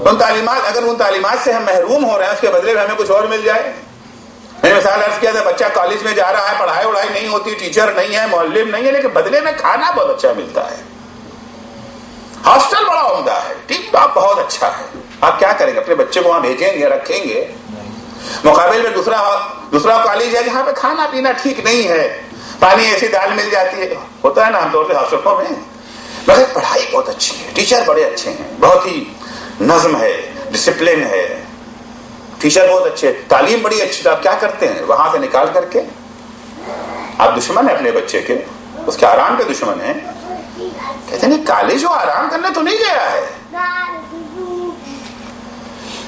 ان تعلیمات، اگر ان تعلیمات سے ہم محروم ہو رہے ہیں، اس کے بدلے میں ہمیں کچھ اور مل جائے. میں نے مثال عرض کیا تھا، بچہ کالج میں جا رہا ہے، پڑھائی وڑھائی نہیں ہوتی، ٹیچر نہیں ہے، معلم نہیں ہے، لیکن بدلے میں کھانا بہت اچھا ملتا ہے، ہاسٹل بڑا عمدہ ہے، ٹھیک ٹاپ بہت اچھا ہے. آپ کیا کریں گے؟ اپنے بچے کو وہاں بھیجیں گے، رکھیں گے؟ مقابل میں دوسرا کالج ہے جہاں پہ کھانا پینا ٹھیک نہیں ہے، پانی ایسی دال مل جاتی ہے، ہوتا ہے نا عام طور سے ہاسٹلوں میں، مگر پڑھائی بہت اچھی ہے، ٹیچر بڑے اچھے ہیں، بہت ہی نظم ہے، ڈسپلن ہے، ٹیچر بہت اچھے، تعلیم بڑی اچھی. تو آپ کیا کرتے ہیں؟ وہاں سے نکال کر کے آپ دشمن ہیں اپنے بچے کے، اس کے آرام کے دشمن ہیں. کہتے ہیں کالج وہ آرام کرنے تو نہیں گیا ہے.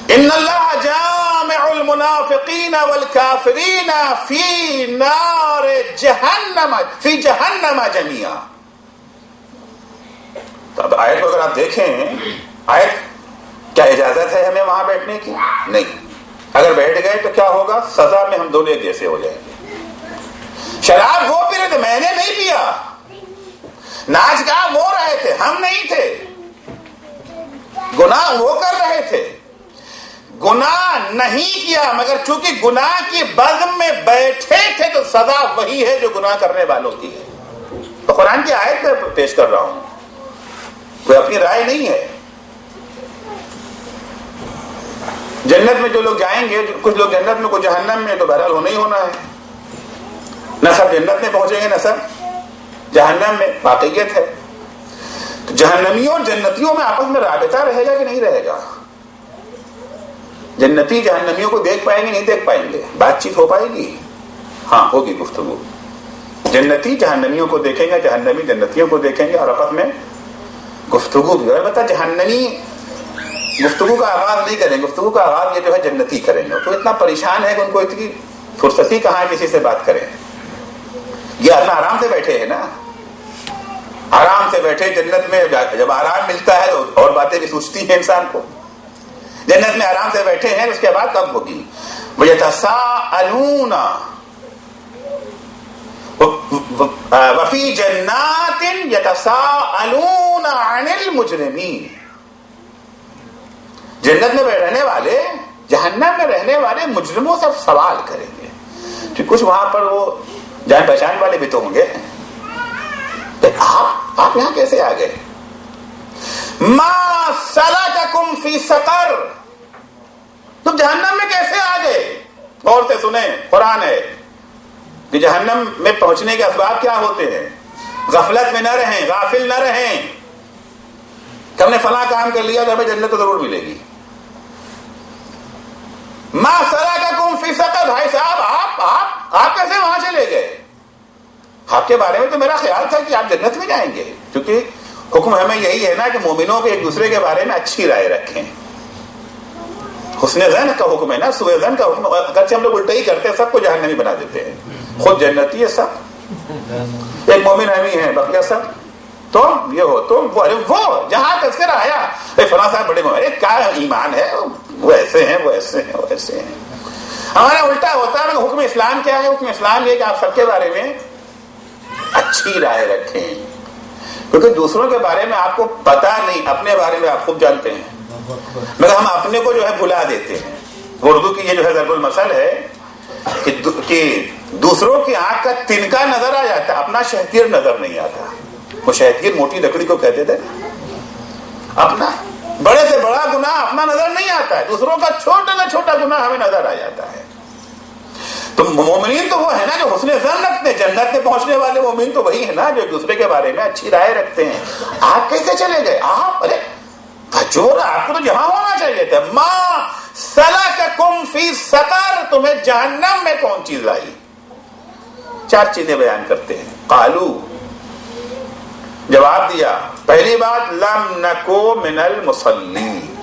ان اللہ جامع المنافقین والکافرین فی نار جہنم فی جہنم جميعا. تو اب آیت کو اگر آپ دیکھیں، آیت کیا اجازت ہے ہمیں وہاں بیٹھنے کی؟ نہیں. اگر بیٹھ گئے تو کیا ہوگا؟ سزا میں ہم دونوں ایک جیسے ہو جائیں گے. شراب وہ پی رہے تھے، میں نے نہیں پیا. ناچ گا وہ رہے تھے، ہم نہیں تھے. گناہ وہ کر رہے تھے، گناہ نہیں کیا، مگر چونکہ گناہ کی بزم میں بیٹھے تھے تو سزا وہی ہے جو گناہ کرنے والوں کی ہے. تو قرآن کی آیت میں پیش کر رہا ہوں، کوئی اپنی رائے نہیں ہے. جنت میں جو لوگ جائیں گے، کچھ لوگ جنت میں، کچھ جہنم میں، تو بہرحال ہونا ہی ہونا ہے. نہ سب جنت میں پہنچیں گے، نہ سب جہنم میں، واقعیت ہے. تو جہنمیوں اور جنتیوں میں آپس میں رابطہ رہے گا کہ نہیں رہے گا؟ جنتی جہنمیوں کو دیکھ پائیں گے؟ نہیں دیکھ پائیں گے. بات چیت ہو پائے گی؟ ہاں ہوگی گفتگو. جنتی جہنمیوں کو دیکھیں گے، جہنمی جنتیوں کو دیکھیں گے، اور آپس میں گفتگو بھی. البتہ جہنمی گفتگو کا آغاز نہیں کریں، گفتگو کا آغاز یہ جو ہے جنتی کریں گے. تو اتنا پریشان ہے کہ ان کو اتنی فرصتی کہاں ہے کسی سے بات کریں. یہ اپنا آرام سے بیٹھے ہیں نا، آرام سے بیٹھے. جنت میں جب آرام ملتا ہے تو اور باتیں بھی سوچتی ہیں انسان کو. جنت میں آرام سے بیٹھے ہیں، اس کے بعد کب ہوگی؟ وَيَتَسَاءَلُونَ وَفِي جَنَّاتٍ يَتَسَاءَلُونَ عَنِ الْمُجْرِمِينَ. جنت میں رہنے والے جہنم میں رہنے والے مجرموں سے سوال کریں گے. کہ کچھ وہاں پر وہ جان پہچان والے بھی تو ہوں گے. آپ یہاں کیسے آ گئے؟ ما سلککم فی سقر، تم جہنم میں کیسے آ گئے؟ غور سے سنیں، قرآن ہے کہ جہنم میں پہنچنے کے اسباب کیا ہوتے ہیں. غفلت میں نہ رہیں، غافل نہ رہیں کہ ہم نے فلاں کام کر لیا تو ہمیں جنت تو ضرور ملے گی. ما سلککم فی سقر، بھائی صاحب آپ کیسے وہاں چلے گئے؟ آپ کے بارے میں تو میرا خیال تھا کہ آپ جنت میں جائیں گے، کیونکہ حکم ہمیں یہی ہے نا کہ مومنوں کے ایک دوسرے کے بارے میں اچھی رائے رکھیں. حسن ظن کا حکم ہے نا، سوء ظن کا حکم. اگرچہ ہم لوگ الٹا ہی کرتے ہیں، سب کو جہنمی بنا دیتے ہیں. خود جنتی ہے سب، ایک مومن ہم ہی ہیں، بقیہ سب تم یہ ہو تم وہ جہاں تذکرہ آیا فلاں صاحب بڑے مومن، کیا ایمان ہے، وہ ایسے ہیں، وہ ایسے ہیں، وہ ایسے ہیں. ہمارا الٹا ہوتا ہے. حکم اسلام کیا ہے؟ حکم اسلام یہ کہ آپ سب کے بارے میں اچھی رائے رکھیں، کیونکہ دوسروں کے بارے میں آپ کو پتا نہیں، اپنے بارے میں آپ خوب جانتے ہیں، مگر ہم اپنے کو جو ہے بھلا دیتے ہیں. اردو کی یہ جو ہے ضرب المثل ہے کہ دوسروں کی آنکھ کا تنکا نظر آ جاتا ہے، اپنا شہتیر نظر نہیں آتا. وہ شہتیر موٹی لکڑی کو کہتے تھے. اپنا بڑے سے بڑا گناہ اپنا نظر نہیں آتا ہے، دوسروں کا چھوٹا سے چھوٹا گناہ ہمیں نظر آ جاتا ہے. تو مومنین تو وہ ہے نا جو حسن ظن رکھتے ہیں. جنت میں پہنچنے والے مومن تو وہی ہے نا جو ایک دوسرے کے بارے میں اچھی رائے رکھتے ہیں. آپ کیسے چلے گئے؟ آپ ارے بھجور، آپ کو تو جہاں ہونا چاہیے تھا. ما سلککم فی سقر، تمہیں جہنم میں کون چیز لائی؟ 4 چیزیں بیان کرتے ہیں. قالو، جواب دیا. پہلی بات، لم نکو من المصلین،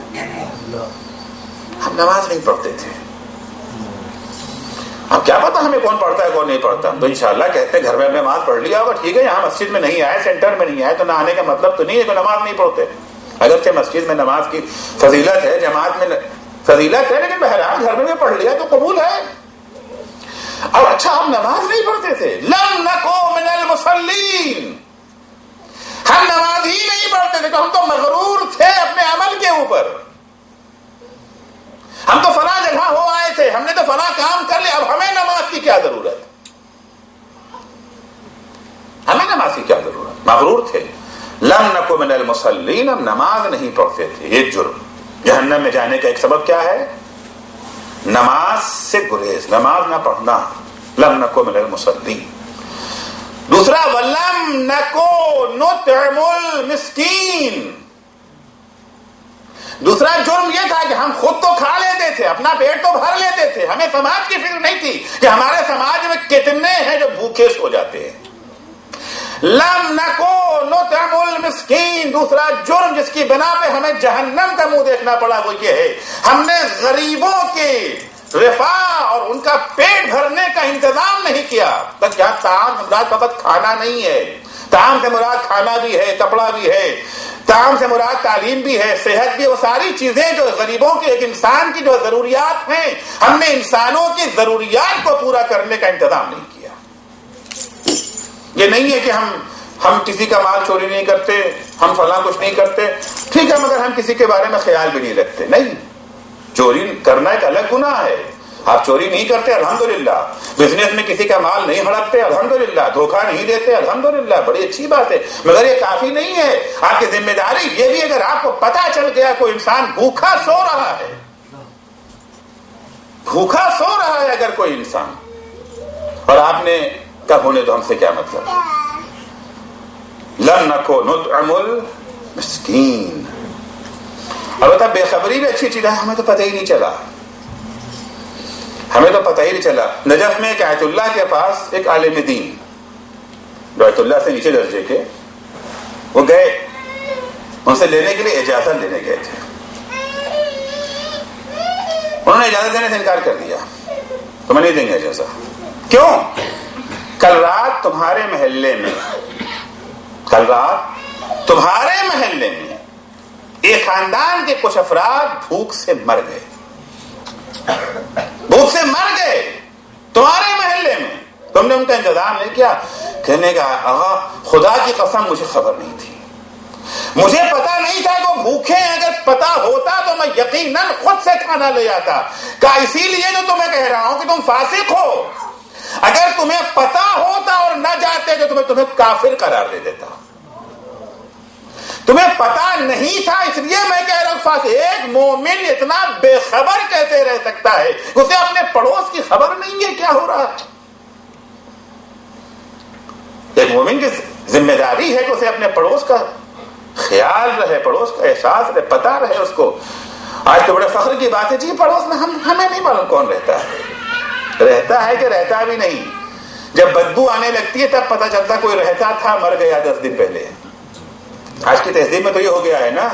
ہم نماز نہیں پڑھتے تھے. اب کیا پتا ہمیں کون پڑھتا ہے کون نہیں پڑھتا. تو انشاءاللہ کہتے ہیں گھر میں نماز پڑھ لیا ہوگا، ٹھیک ہے. یہاں مسجد میں نہیں آئے، سینٹر میں نہیں آئے، تو نہ آنے کا مطلب تو نہیں ہے کہ نماز نہیں پڑھتے. اگرچہ مسجد میں نماز کی فضیلت ہے، جماعت میں فضیلت ہے، لیکن بہرحال گھر میں بھی پڑھ لیا تو قبول ہے۔ اور اچھا آپ نماز نہیں پڑھتے تھے، لم نکو من المصلین، ہم نماز ہی نہیں پڑھتے تھے، تو ہم تو مغرور تھے اپنے عمل کے اوپر، ہم تو فلاں جگہ ہو آئے تھے، ہم نے تو فلاں کام کر لیا، اب ہمیں نماز کی کیا ضرورت، ہمیں نماز کی کیا ضرورت، مغرور تھے۔ لم نکو من المصلین، ہم نماز نہیں پڑھتے تھے، یہ جرم۔ جہنم میں جانے کا ایک سبب کیا ہے؟ نماز سے گریز، نماز نہ پڑھنا، لم نکو من المصلین۔ دوسرا ولم نکو نطعم المسکین، دوسرا جرم یہ تھا کہ ہم خود تو کھا لیتے تھے، اپنا پیٹ تو بھر لیتے تھے، ہمیں سماج کی فکر نہیں تھی کہ ہمارے سماج میں کتنے ہیں جو بھوکے سو جاتے ہیں۔ لم نکو نطعم المسکین، دوسرا جرم جس کی بنا پہ ہمیں جہنم کا منہ دیکھنا پڑا وہ یہ ہے، ہم نے غریبوں کے رفاہ اور ان کا پیٹ بھرنے کا انتظام نہیں کیا۔ تک یہاں طعام مراد فقط کھانا نہیں ہے، طعام سے مراد کھانا بھی ہے، کپڑا بھی ہے، طعام سے مراد تعلیم بھی ہے، صحت بھی، وہ ساری چیزیں جو غریبوں کے، ایک انسان کی جو ضروریات ہیں، ہم نے انسانوں کی ضروریات کو پورا کرنے کا انتظام نہیں کیا۔ یہ نہیں ہے کہ ہم کسی کا مال چوری نہیں کرتے، ہم فلاں کچھ نہیں کرتے، ٹھیک ہے، مگر ہم کسی کے بارے میں خیال بھی نہیں رکھتے۔ نہیں، چوری کرنا ایک الگ گناہ ہے، آپ چوری نہیں کرتے الحمدللہ، بزنس میں کسی کا مال نہیں ہڑپتے الحمدللہ، دھوکہ نہیں دیتے الحمدللہ، بڑی اچھی بات ہے، مگر یہ کافی نہیں ہے۔ آپ کی ذمہ داری یہ بھی، اگر آپ کو پتہ چل گیا کوئی انسان بھوکا سو رہا ہے، بھوکا سو رہا ہے اگر کوئی انسان، اور آپ نے کہا ہونے تو ہم سے کیا مطلب، لم نکو نطعم المسکین۔ البتہ بے خبری بھی اچھی چیز ہے، ہمیں تو پتہ ہی نہیں چلا، ہمیں تو پتہ ہی نہیں چلا۔ نجف میں ایک آیت اللہ کے پاس ایک عالم دین جو آیت اللہ سے نیچے درجے کے، وہ گئے ان سے لینے کے لیے اجازت لینے گئے تھے، انہوں نے اجازت دینے سے انکار کر دیا، تو میں نہیں دیں گے اجازت۔ کیوں؟ کل رات تمہارے محلے میں، کل رات تمہارے محلے میں ایک خاندان کے کچھ افراد بھوک سے مر گئے، بھوک سے مر گئے تمہارے محلے میں، تم نے ان کا انتظام نہیں کیا۔ کہنے کا آغا خدا کی قسم مجھے خبر نہیں تھی، مجھے پتا نہیں تھا کہ وہ بھوکے ہیں، اگر پتا ہوتا تو میں یقیناً خود سے کھانا لے آتا۔ کہا اسی لیے تو تمہیں کہہ رہا ہوں کہ تم فاسق ہو، اگر تمہیں پتا ہوتا اور نہ جاتے تو تمہیں کافر قرار دے دیتا، تمہیں پتا نہیں تھا اس لیے میں کہہ رہا ہوں فاسق۔ ایک مومن اتنا بے خبر کیسے رہ سکتا ہے؟ اسے اپنے پڑوس کی خبر نہیں ہے کیا ہو رہا ہے۔ ایک مومن کی ذمہ داری ہے کہ اسے اپنے پڑوس کا خیال رہے، پڑوس کا احساس رہے، پتا رہے اس کو۔ آج تو بڑے فخر کی بات ہے جی پڑوس میں ہمیں نہیں معلوم کون رہتا ہے کہ رہتا بھی نہیں، جب بدبو آنے لگتی ہے تب پتا چلتا کوئی رہتا تھا، مر گیا 10 دن پہلے۔ آج کی تہذیب میں تو یہ ہو گیا ہے نا،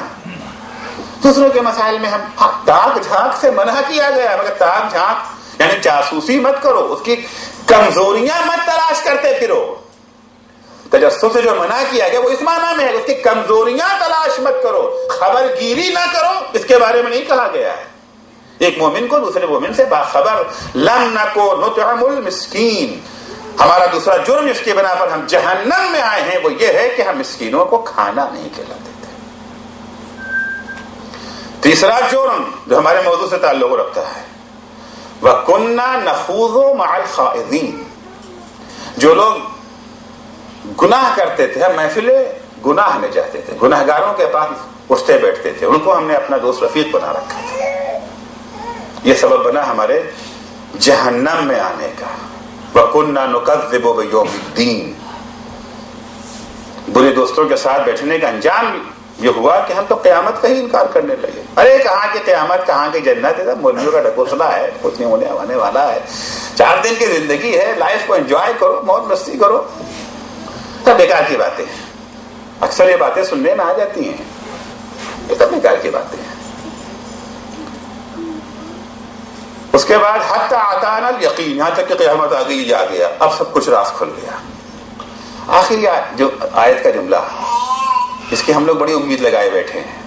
دوسروں کے مسائل میں ہم تاک جھانک سے منع کیا گیا، مگر تاک جھانک یعنی جاسوسی مت کرو، اس کی کمزوریاں مت تلاش کرتے پھرو۔ تجسس سے جو منع کیا گیا وہ اس معنی میں ہے اس کی کمزوریاں تلاش مت کرو، خبر گیری نہ کرو، اس کے بارے میں نہیں کہا گیا ہے۔ ایک مومن کو دوسرے مومن سے باخبر، لم نکو نطعم المسکین۔ ہمارا دوسرا جرم جس کی بنا پر ہم جہنم میں آئے ہیں وہ یہ ہے کہ ہم مسکینوں کو کھانا نہیں کھلاتے تھے۔ تیسرا جرم جو ہمارے موضوع سے تعلق رکھتا ہے، وَكُنَّا نَخُوضُ مَعَ الْخَائِضِينَ، جو لوگ گناہ کرتے تھے، ہم محفل گناہ میں جاتے تھے، گناہ گاروں کے پاس اٹھتے بیٹھتے تھے، ان کو ہم نے اپنا دوست رفیق بنا رکھا تھا۔ یہ سبب بنا ہمارے جہنم میں آنے کا۔ وَكُنَّا نُكَذِّبُ بِيَوْمِ الدِّينِ، برے دوستوں کے ساتھ بیٹھنے کا انجام یہ ہوا کہ ہم تو قیامت کا ہی انکار کرنے لگے۔ ارے کہاں کی قیامت، کہاں کی جنت ہے، مولویوں کا ڈھکوسلا ہے، کچھ نہیں ہونے والا ہے، 4 دن کی زندگی ہے، لائف کو انجوائے کرو، موج مستی کرو، سب بیکار کی باتیں ہیں۔ اکثر یہ باتیں سننے میں آ جاتی ہیں، یہ سب بیکار کی باتیں ہیں۔ اس کے بعد حتی اتانا الیقین، یہاں تک کہ قیامت آ گئی، آ گیا، اب سب کچھ راز کھل گیا۔ آخری جو آیت کا جملہ اس کی ہم لوگ بڑی امید لگائے بیٹھے ہیں،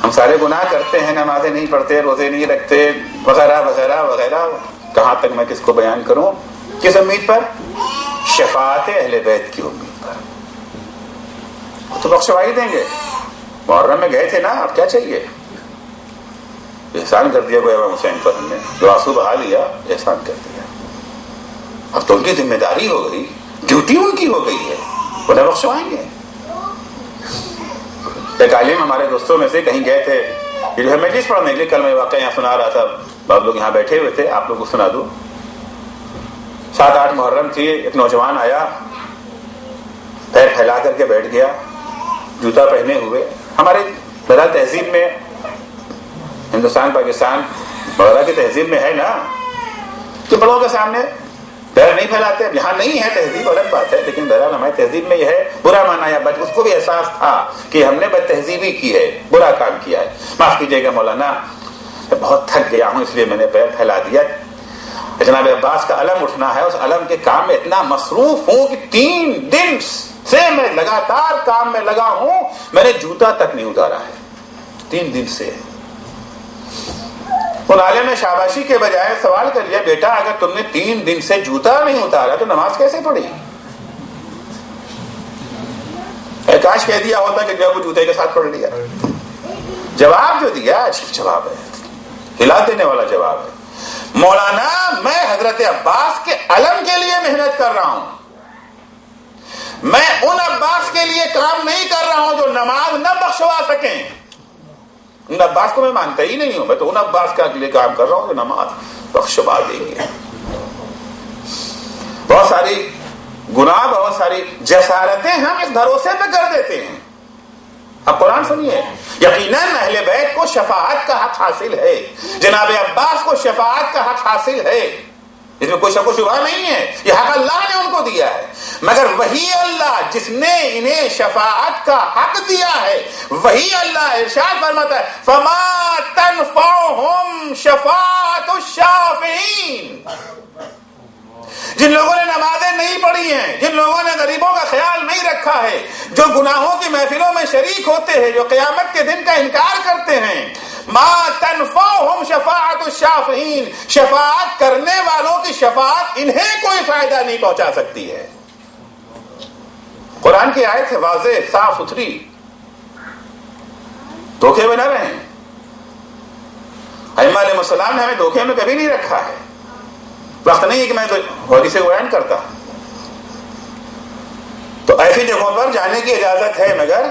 ہم سارے گناہ کرتے ہیں، نمازیں نہیں پڑھتے، روزے نہیں رکھتے، وغیرہ وغیرہ وغیرہ. کہاں تک میں کس کو بیان کروں؟ کس امید پر؟ شفاعت اہل بیت کی امید پر. تو بخشوائی دیں گے. محرم میں گئے تھے نا، اب کیا چاہیے؟ احسان کر دیا کوئی امام حسین پر، ہم نے جو آنسو بہا لیا، احسان کر دیا. اب تو ان کی ذمہ داری ہو گئی، ڈیوٹی ان کی ہو گئی ہے، انہیں بخشوائیں گے. ایک عالم ہمارے دوستوں میں سے کہیں گئے تھے، یہ جو ہے مجلس پڑھنے کے لیے. کل میں واقعہ یہاں سنا رہا تھا، آپ لوگ یہاں بیٹھے ہوئے تھے، آپ لوگ کو سنا دوں. 7-8 محرم تھی، ایک نوجوان آیا، پیر پھیلا کر کے بیٹھ گیا، جوتا پہنے ہوئے. ہمارے بہرحال تہذیب میں، ہندوستان پاکستان وغیرہ کی تہذیب میں ہے نا کہ بڑوں کے سامنے پیر نہیں پھیلاتے. یہاں نہیں ہے تہذیب، الگ بات ہے، لیکن بہرحال ہماری تہذیب میں یہ ہے. برا مانا یا بد، اس کو بھی احساس تھا کہ ہم نے بد تہذیبی کی ہے، برا کام کیا ہے. معاف کیجیے گا مولانا، بہت تھک گیا ہوں اس لیے میں نے پیر پھیلا دیا. جناب عباس کا علم اٹھنا ہے، اس علم کے کام میں اتنا مصروف ہوں کہ 3 دن سے میں لگاتار کام میں لگا ہوں، میں نے جوتا تک نہیں اتارا ہے 3 دن سے. ان عالم نے شاباشی کے بجائے سوال کر لیا، بیٹا اگر تم نے 3 دن سے جوتا نہیں اتارا تو نماز کیسے پڑھی؟ کاش کہہ دیا ہوتا کہ جب وہ جوتے کے ساتھ پڑھ لیا. جواب جو دیا عجیب جواب ہے، ہلا دینے والا جواب ہے. مولانا میں حضرت عباس کے علم کے لیے محنت کر رہا ہوں، میں ان عباس کے لیے کام نہیں کر رہا ہوں جو نماز نہ بخشوا سکیں. ان عباس کو میں مانتا ہی نہیں ہوں، میں تو ان عباس کے لیے کام کر رہا ہوں جو نماز بخشوا دیں گے. بہت ساری گناہ، بہت ساری جسارتیں ہم اس بھروسے پہ کر دیتے ہیں. اب قرآن سنیے، یقیناً اہل بیت کو شفاعت کا حق حاصل ہے، جناب عباس کو شفاعت کا حق حاصل ہے، اس میں کوئی شک و شبہ نہیں ہے. یہ حق اللہ نے ان کو دیا ہے، مگر وہی اللہ جس نے انہیں شفاعت کا حق دیا ہے، وہی اللہ ارشاد فرماتا ہے فما تنفعهم شفاعت الشافعین. جن لوگوں نے نمازیں نہیں پڑھی ہیں، جن لوگوں نے غریبوں کا خیال نہیں رکھا ہے، جو گناہوں کی محفلوں میں شریک ہوتے ہیں، جو قیامت کے دن کا انکار کرتے ہیں، ما تنفعهم شفاعت الشافعین، شفاعت کرنے والوں کی شفاعت انہیں کوئی فائدہ نہیں پہنچا سکتی ہے. قرآن کی آیت ہے واضح، صاف ستھری، دھوکے میں نہ رہیں. ائمہ علیہ السلام نے ہمیں دھوکے میں کبھی نہیں رکھا ہے. وقت نہیں ہے کہ میں تو حدیث بیان کرتا. تو ایسی جگہوں پر جانے کی اجازت ہے، مگر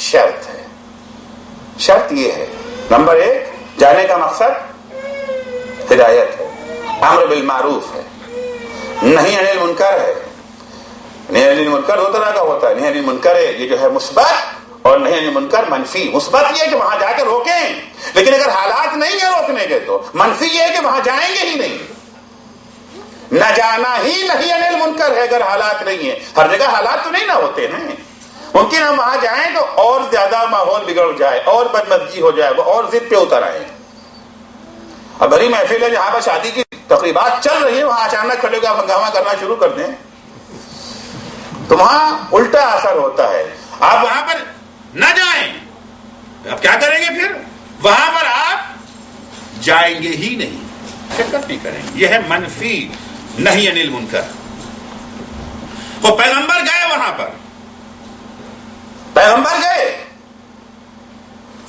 شرط ہے. شرط یہ ہے، نمبر 1 جانے کا مقصد ہدایت ہے، امر بالمعروف ہے، نہی عن المنکر ہے. نہی عن المنکر 2 طرح کا ہوتا ہے. نہی عن المنکر یہ جو ہے مثبت، اور نہی عن المنکر منفی. مثبت یہ ہے کہ وہاں جا کے روکیں، لیکن اگر حالات نہیں ہیں روکنے کے تو منفی یہ ہے کہ وہاں جائیں گے ہی نہیں. نہ جانا ہی نہی عن المنکر ہے اگر حالات نہیں ہیں. ہر جگہ حالات تو نہیں نہ ہوتے ہیں، ممکن ہم وہاں جائیں تو اور زیادہ ماحول بگڑ جائے، اور بدمزگی ہو جائے، وہ اور ضد پہ اتر آئے. اب بڑی محفل ہے جہاں پر شادی کی تقریبات چل رہی ہے، وہاں اچانک کھڑے ہو ہنگامہ کرنا شروع کر دیں تو وہاں الٹا اثر ہوتا ہے. آپ وہاں پر نہ جائیں، آپ کیا کریں گے پھر؟ وہاں پر آپ جائیں گے ہی نہیں، شرکت نہیں کریں گے. یہ ہے منفی نہی عن المنکر. وہ پیغمبر گئے، وہاں پر پیغمبر گئے،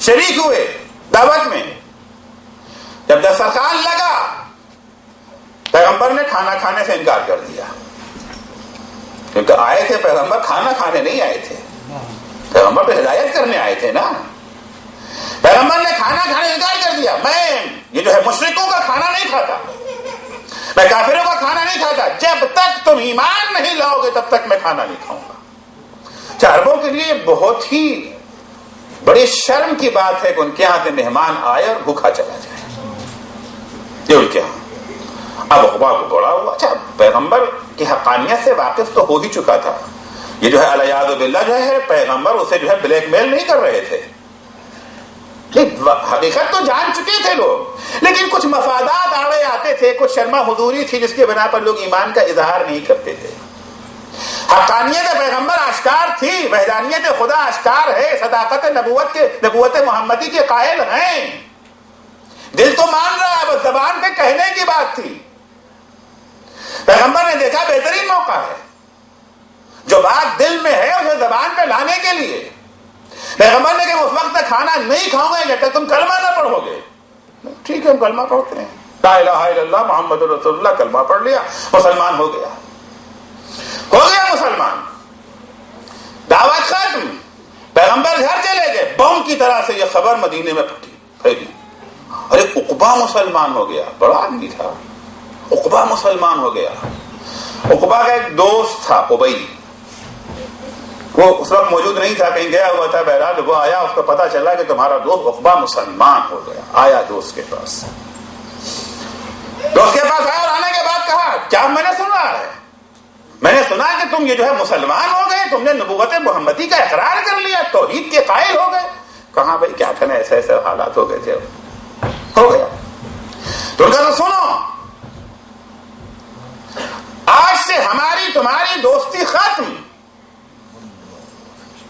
شریک ہوئے دعوت میں. جب دسترخوان لگا، پیغمبر نے کھانا کھانے سے انکار کر دیا، کیونکہ آئے تھے پیغمبر کھانا کھانے نہیں آئے تھے، پیغمبر پہ ہدایت کرنے آئے تھے نا. پیغمبر نے کھانا کھانے انکار کر دیا. میں یہ جو ہے مشرکوں کا کھانا نہیں کھاتا، میں کافروں کا کھانا نہیں کھاتا، جب تک تم ایمان نہیں لاؤ گے تب تک میں کھانا نہیں کھاؤں گا. عربوں کے لیے بہت ہی بڑی شرم کی بات ہے کہ ان کے یہاں سے مہمان آئے اور بھوکا چلا جائے. یہ ان کے یہاں اب اخبار کو بڑا ہوا. اچھا، پیغمبر کی حقانیت سے واقف تو ہو ہی چکا تھا. یہ جو ہے الیاذ باللہ جو ہے پیغمبر اسے جو ہے بلیک میل نہیں کر رہے تھے، حقیقت تو جان چکے تھے لوگ، لیکن کچھ مفادات آڑے آتے تھے، کچھ شرما حضوری تھی جس کے بنا پر لوگ ایمان کا اظہار نہیں کرتے تھے. حقانیت پیغمبر آشکار تھی، وحدانیت خدا آشکار ہے، صداقت نبوت محمدی کے قائل ہیں، دل تو مان رہا ہے، بس زبان پہ کہنے کی بات تھی۔ پیغمبر نے دیکھا بہترین موقع ہے، جو بات دل میں ہے اسے زبان پہ لانے کے لیے۔ پیغمبر نے کہ اس وقت تک کھانا نہیں کھاؤ گے جب تک تم کلمہ نہ پڑھو گے۔ ٹھیک ہے، ہم کلمہ پڑھتے ہیں، لا الہ الا اللہ محمد رسول اللہ، کلمہ پڑھ لیا، مسلمان ہو گیا مسلمان، دعوت ختم، پیغمبر گھر چلے گئے، بم کی طرح سے یہ خبر مدینے میں پھیلی، ارے عقبہ مسلمان ہو گیا، بڑا آدمی تھا، عقبہ مسلمان ہو گیا۔ عقبہ کا ایک دوست تھا ابئی، وہ اس وقت موجود نہیں تھا، کہیں گیا ہوا تھا، بہرحال وہ آیا، اس کو پتا چلا کہ تمہارا دوست عقبہ مسلمان ہو گیا، آیا دوست کے پاس آیا اور آنے کے بعد کہا کیا میں نے سنا ہے، میں نے سنا کہ تم یہ جو ہے مسلمان ہو گئے، تم نے نبوت محمدی کا اقرار کر لیا، توحید کے قائل ہو گئے۔ کہاں بھائی کیا کرنا، ایسے ایسے حالات ہو گئے تھے، ہو گیا۔ تو ان کا تو سنو، آج سے ہماری تمہاری دوستی ختم۔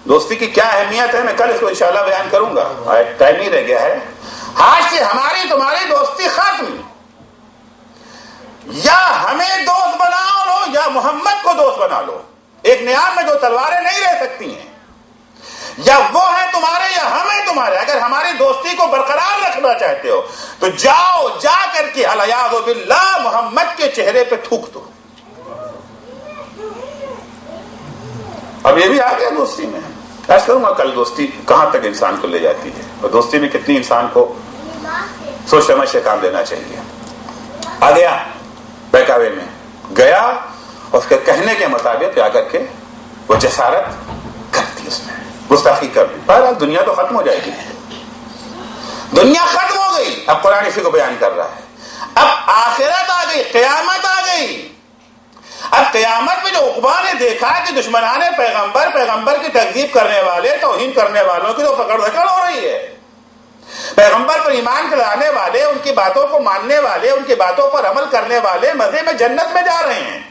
دوستی کی کیا اہمیت ہے میں کل اس کو انشاءاللہ بیان کروں گا، ٹائم نہیں رہ گیا ہے۔ آج سے ہماری تمہاری دوستی ختم، یا ہمیں دوست بنا لو یا محمد کو دوست بنا لو، ایک نیام میں دو تلواریں نہیں رہ سکتی ہیں، یا وہ ہیں تمہارے یا ہم ہیں تمہارے۔ اگر ہماری دوستی کو برقرار رکھنا چاہتے ہو تو جاؤ، جا کر کے الیاذ باللہ محمد کے چہرے پہ تھوک دو۔ اب یہ بھی آ گیا دوستی میں، ایسا کروں گا کل دوستی کہاں تک انسان کو لے جاتی ہے، اور دوستی میں کتنی انسان کو سوچ سمجھ سے کام لینا چاہیے۔ آ گیا بہکاوے میں گیا، اور اس کے کہنے کے مطابق جا کر کے وہ جسارت کر دی، اس نے گستاخی کر دی۔ بہرحال دنیا تو ختم ہو جائے گی، دنیا ختم ہو گئی، اب قرآن اسی کو بیان کر رہا ہے، اب آخرت آ گئی، قیامت آ گئی۔ اب قیامت میں جو عقبہ نے دیکھا کہ دشمنان پیغمبر کی تکذیب کرنے والے، توہین کرنے والوں کی تو پکڑ دھکڑ ہو رہی ہے، پیغمبر پر ایمان لانے والے، ان کی باتوں کو ماننے والے، ان کی باتوں پر عمل کرنے والے مزے میں جنت میں جا رہے ہیں۔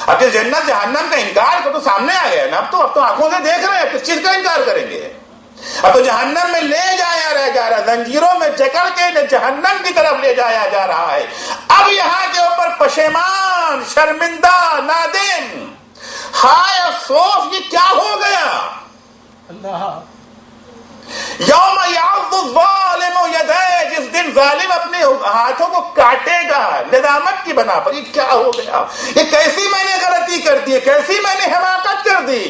اب جس جنت جہنم کا انکار تو سامنے آ گیا نا، اب تو آنکھوں سے دیکھ رہے ہیں، کس چیز کا انکار کریں گے؟ اب تو جہنم میں لے جایا جا رہا، زنجیروں میں جکڑ کے جہنم کی طرف لے جایا جا رہا ہے۔ اب یہاں کے اوپر پشیمان، شرمندہ، نادم، ہائے افسوس، یہ کیا ہو گیا؟ اللہ یوم یعض الظالم یدیہ، جس دن ظالم اپنے ہاتھوں کو کاٹے گا ندامت کی بنا پر، یہ کیا ہو گیا، یہ کیسی میں نے غلطی کر دی، کیسی میں نے حماقت کر دی۔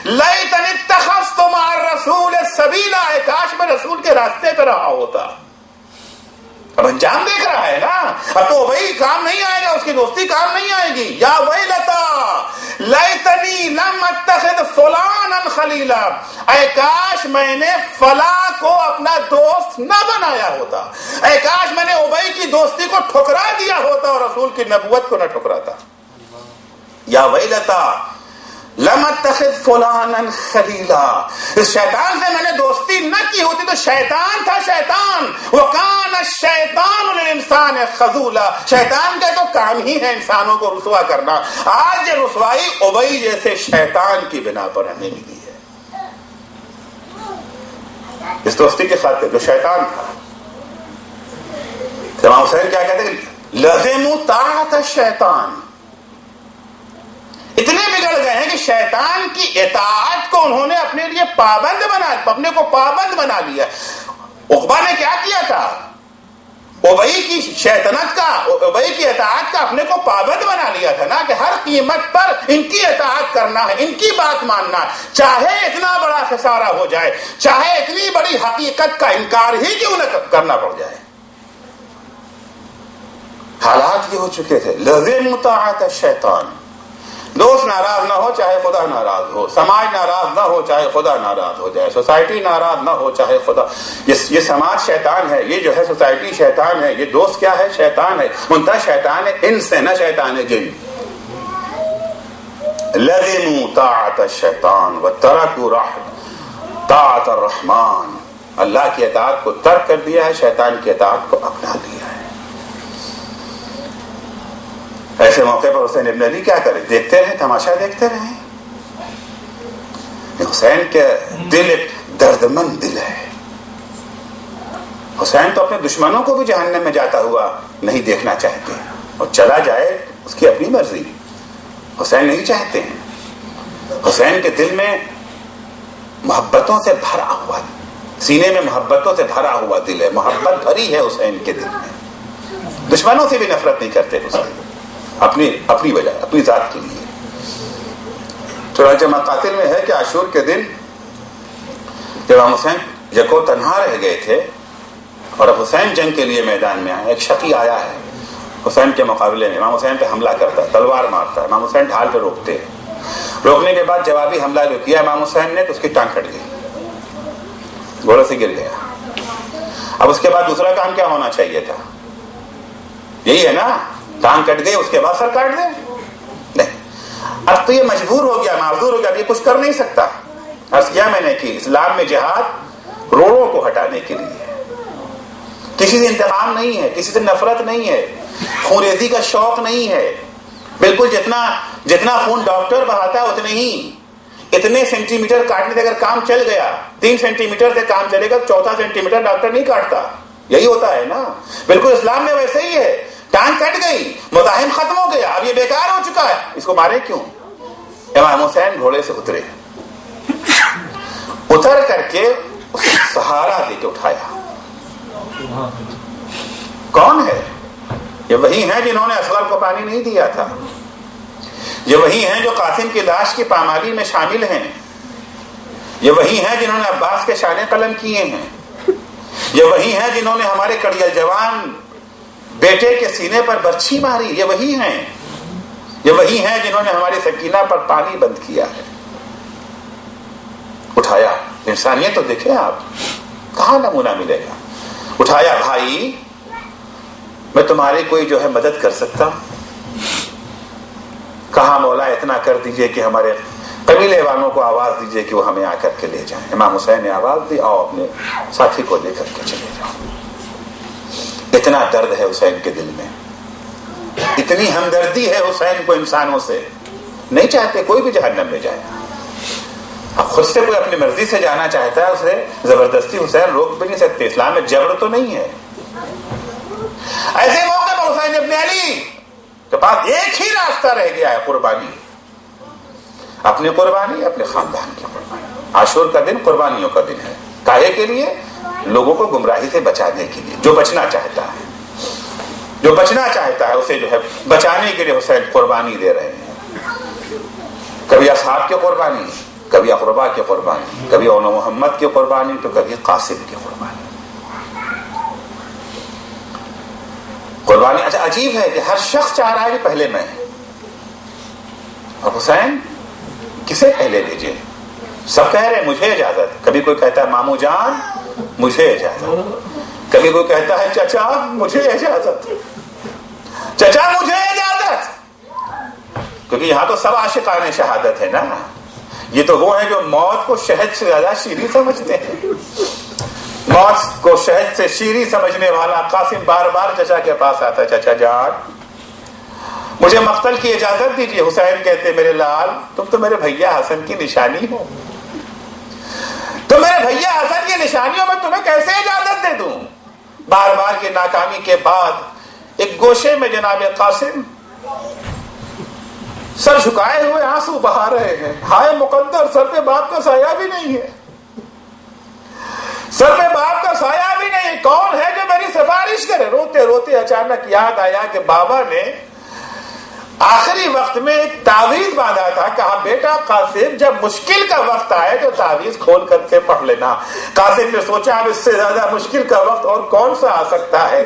لیتنی اتخذت مع الرسول سبیلا، کاش میں رسول کے راستے پہ رہا ہوتا۔ اب انجام دیکھ رہا ہے نا، اب تو وہی کام نہیں آئے گا، اس کی دوستی کام نہیں آئے گی۔ یا ویلتا لیتنی لم اتخذ فلانا خلیلا، اے کاش میں نے فلاں کو اپنا دوست نہ بنایا ہوتا، اے کاش میں نے ابئی کی دوستی کو ٹھکرا دیا ہوتا اور رسول کی نبوت کو نہ ٹھکراتا۔ یا ویلتا لم اتخذ فلانا خلیلا، اس شیطان سے میں نے دوستی نہ کی ہوتی تو شیطان تھا، شیطان وکان الشیطان للانسان خذولا، شیطان کا تو کام ہی ہے انسانوں کو رسوا کرنا۔ آج یہ رسوائی ابئی جیسے شیطان کی بنا پر ہمیں ملی ہے، اس دوستی کے خاطر جو شیطان تھا۔ امام حسین کیا کہتے ہیں، لزموا طاعت الشیطان، اتنے بگڑ گئے ہیں کہ شیطان کی اطاعت کو انہوں نے اپنے لیے پابند اپنے کو پابند بنا لیا۔ عقبہ نے کیا کیا تھا، ابئی کی شیطنت کا، ابئی کی اطاعت کا اپنے کو پابند بنا لیا تھا نا، کہ ہر قیمت پر ان کی اطاعت کرنا ہے، ان کی بات ماننا ہے، چاہے اتنا بڑا خسارہ ہو جائے، چاہے اتنی بڑی حقیقت کا انکار ہی کیوں نہ کرنا پڑ جائے۔ حالات یہ ہو چکے تھے، لزموا طاعت الشیطان، دوست ناراض نہ ہو چاہے خدا ناراض ہو، سماج ناراض نہ ہو چاہے خدا ناراض ہو جائے، سوسائٹی ناراض نہ ہو چاہے خدا، یہ سماج شیطان ہے، یہ جو ہے سوسائٹی شیطان ہے، یہ دوست کیا ہے، شیطان ہے، منتہا شیطان ہے انس ہے نہ شیطان جن۔ لزموا طاعت الشیطان وترکوا طاعت الرحمن، اللہ کی اطاعت کو ترک کر دیا ہے، شیطان کی اطاعت کو اپنا لیا ہے۔ ایسے موقع پر حسین ابن علی کیا کرے، دیکھتے رہے، تماشا دیکھتے رہے، حسین کے دل ایک دردمند دل ہے. حسین تو اپنے دشمنوں کو بھی جہنم میں جاتا ہوا نہیں دیکھنا چاہتے, اور چلا جائے اس کی اپنی مرضی. حسین نہیں چاہتے ہیں. حسین کے دل میں محبتوں سے بھرا ہوا, سینے میں محبتوں سے بھرا ہوا دل ہے. محبت بھری ہے حسین کے دل میں. دشمنوں سے بھی نفرت نہیں کرتے حسین, اپنی وجہ, اپنی ذات کے لیے. چنانچہ مقاتل میں ہے کہ عاشور کے دن جب امام حسین یکو تنہا رہ گئے تھے اور اب حسین جنگ کے لیے میدان میں آئے, ایک شقی آیا ہے حسین کے مقابلے میں, امام حسین پہ حملہ کرتا ہے, تلوار مارتا ہے. امام حسین ڈھال پہ روکتے ہیں. روکنے کے بعد جوابی حملہ جو کیا امام حسین نے تو اس کی ٹانگ کٹ گئی, گھوڑے سے گر گیا. اب اس کے بعد دوسرا کام کیا ہونا چاہیے تھا؟ یہی ہے نا, ٹانگ کٹ گئی اس کے بعد سر کاٹ دیں؟ نہیں, اب تو یہ مجبور ہو گیا, معذور ہو گیا, اب یہ کچھ کر نہیں سکتا. عرض کیا میں نے کہ اسلام میں جہاد روڑوں کو ہٹانے کے لیے, کسی سے انتقام نہیں ہے, کسی سے نفرت نہیں ہے, خونریزی کا شوق نہیں ہے. بالکل جتنا خون ڈاکٹر بہاتا ہے اتنے ہی, اتنے سینٹی میٹر کاٹنے سے اگر کام چل گیا, 3 سینٹی میٹر سے کام چلے گا, 4 سینٹی میٹر ڈاکٹر نہیں کاٹتا. یہی ہوتا ہے نا, بالکل اسلام میں ویسے ہی ہے. ٹانگ کٹ گئی, مزاحم ختم ہو گیا, اب یہ بیکار ہو چکا ہے, اس کو مارے کیوں؟ امام حسین گھوڑے سے اترے, اتر کر کے سہارا دے کے اٹھایا. کون ہے یہ؟ وہی ہیں جنہوں نے اصغر کو پانی نہیں دیا تھا. یہ وہی ہیں جو قاسم کی لاش کی پامالی میں شامل ہیں. یہ وہی ہیں جنہوں نے عباس کے شانے قلم کیے ہیں. یہ وہی ہیں جنہوں نے ہمارے کڑیل جوان بیٹے کے سینے پر برچھی ماری. یہ وہی ہیں. یہ وہی ہیں جنہوں نے ہماری سکینہ پر پانی بند کیا ہے. اٹھایا. انسانیت تو دیکھیں آپ, کہاں نمونہ ملے گا. اٹھایا, بھائی میں تمہاری کوئی جو ہے مدد کر سکتا ہوں؟ کہا مولا اتنا کر دیجئے کہ ہمارے قبیلے والوں کو آواز دیجئے کہ وہ ہمیں آ کر کے لے جائیں. امام حسین نے آواز دی, آؤ اپنے ساتھی کو لے کر کے چلے جاؤ. اتنا درد ہے حسین کے دل میں, اتنی ہمدردی ہے حسین کو انسانوں سے. نہیں چاہتے کوئی بھی جہنم میں جائے. اب خود سے کوئی اپنی مرضی سے جانا چاہتا ہے, اسے زبردستی حسین روک بھی نہیں سکتے. اسلام میں جبر تو نہیں ہے. ایسے موقع پر حسین ابن علی کے پاس ایک ہی راستہ رہ گیا ہے, قربانی. اپنی قربانی, اپنے خاندان کی قربانی. عاشور کا دن قربانیوں کا دن ہے. کاہے کے لیے؟ لوگوں کو گمراہی سے بچانے کے لیے. جو بچنا چاہتا ہے, جو بچنا چاہتا ہے اسے جو ہے بچانے کے لیے حسین قربانی دے رہے ہیں. کبھی اصحاب کی قربانی, کبھی اقربا کی قربانی, کبھی اون محمد کی قربانی, تو کبھی قاسم کی قربانی. قربانی. اچھا عجیب ہے کہ ہر شخص چاہ رہا ہے کہ پہلے میں, اور حسین کسے پہلے دیجئے؟ سب کہہ رہے ہیں مجھے اجازت. کبھی کوئی کہتا ہے مامو جان مجھے اجازت, کبھی کوئی کہتا ہے چچا مجھے اجازت, چچا مجھے اجازت. کیونکہ یہاں تو سب عاشقان شہادت ہے نا. یہ تو وہ ہیں جو موت کو شہد سے زیادہ شیریں سمجھتے ہیں. موت کو شہد سے شیریں سمجھنے والا قاسم بار بار چچا کے پاس آتا ہے, چچا جان مجھے مقتل کی اجازت دیجیے. حسین کہتے میرے لال تم تو میرے بھیا حسن کی نشانی ہو, تو میرے بھیا حسن کی نشانیوں میں تمہیں کیسے اجازت دے دوں؟ بار بار کی ناکامی کے بعد ایک گوشے میں جناب قاسم سر جھکائے ہوئے آنسو بہا رہے ہیں. ہائے مقدر, سر پہ باپ کا سایہ بھی نہیں ہے, سر پہ باپ کا سایہ بھی نہیں. کون ہے جو میری سفارش کرے؟ روتے روتے اچانک یاد آیا کہ بابا نے آخری وقت میں ایک تعویذ باندھا تھا. کہا بیٹا قاسم جب مشکل کا وقت آئے تو تعویذ کھول کر کے پڑھ لینا. قاسم نے سوچا اب اس سے زیادہ مشکل کا وقت اور کون سا آ سکتا ہے؟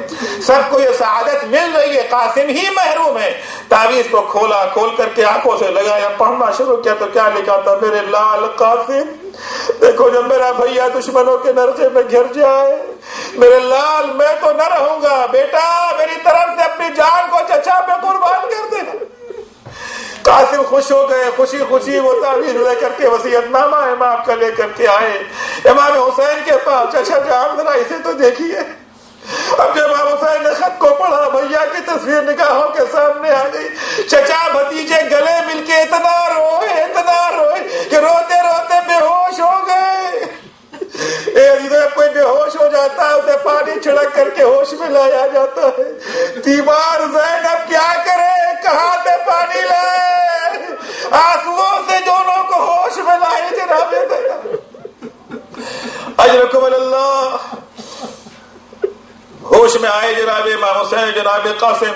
سب کو یہ سعادت مل رہی ہے, قاسم ہی محروم ہے. تعویذ کو کھولا, کھول کر کے آنکھوں سے لگایا, پڑھنا شروع کیا تو کیا لکھا تھا؟ میرے لال قاسم دیکھو جب میرا بھیا دشمنوں کے نرغے میں گھر جائے, میرے لال میں تو نہ رہوں گا, بیٹا میری طرف سے اپنی جان کو چچا پہ قربان کر دے. قاسم خوش ہو گئے, خوشی خوشی وہ تعویذ لے کر کے وصیت نامہ امام کا لے کر کے آئے امام حسین کے پاس. چچا جان ذرا اسے تو دیکھیے. اب جب امام حسین نے خط کو پڑھا, بھیا کی تصویر نگاہوں کے سامنے آ گئی. چچا بھتیجے گلے مل کے اتنا روئے کہ روتے روتے بے ہوش لایا جاتا ہے. تیمار زینب کیا کرے, کہاں سے پانی لائے, آنسوؤں سے دونوں کو ہوش میں لائے جناب زینب. اجرکم اللہ. ہوش میں آئے جناب امام حسین, جناب قاسم.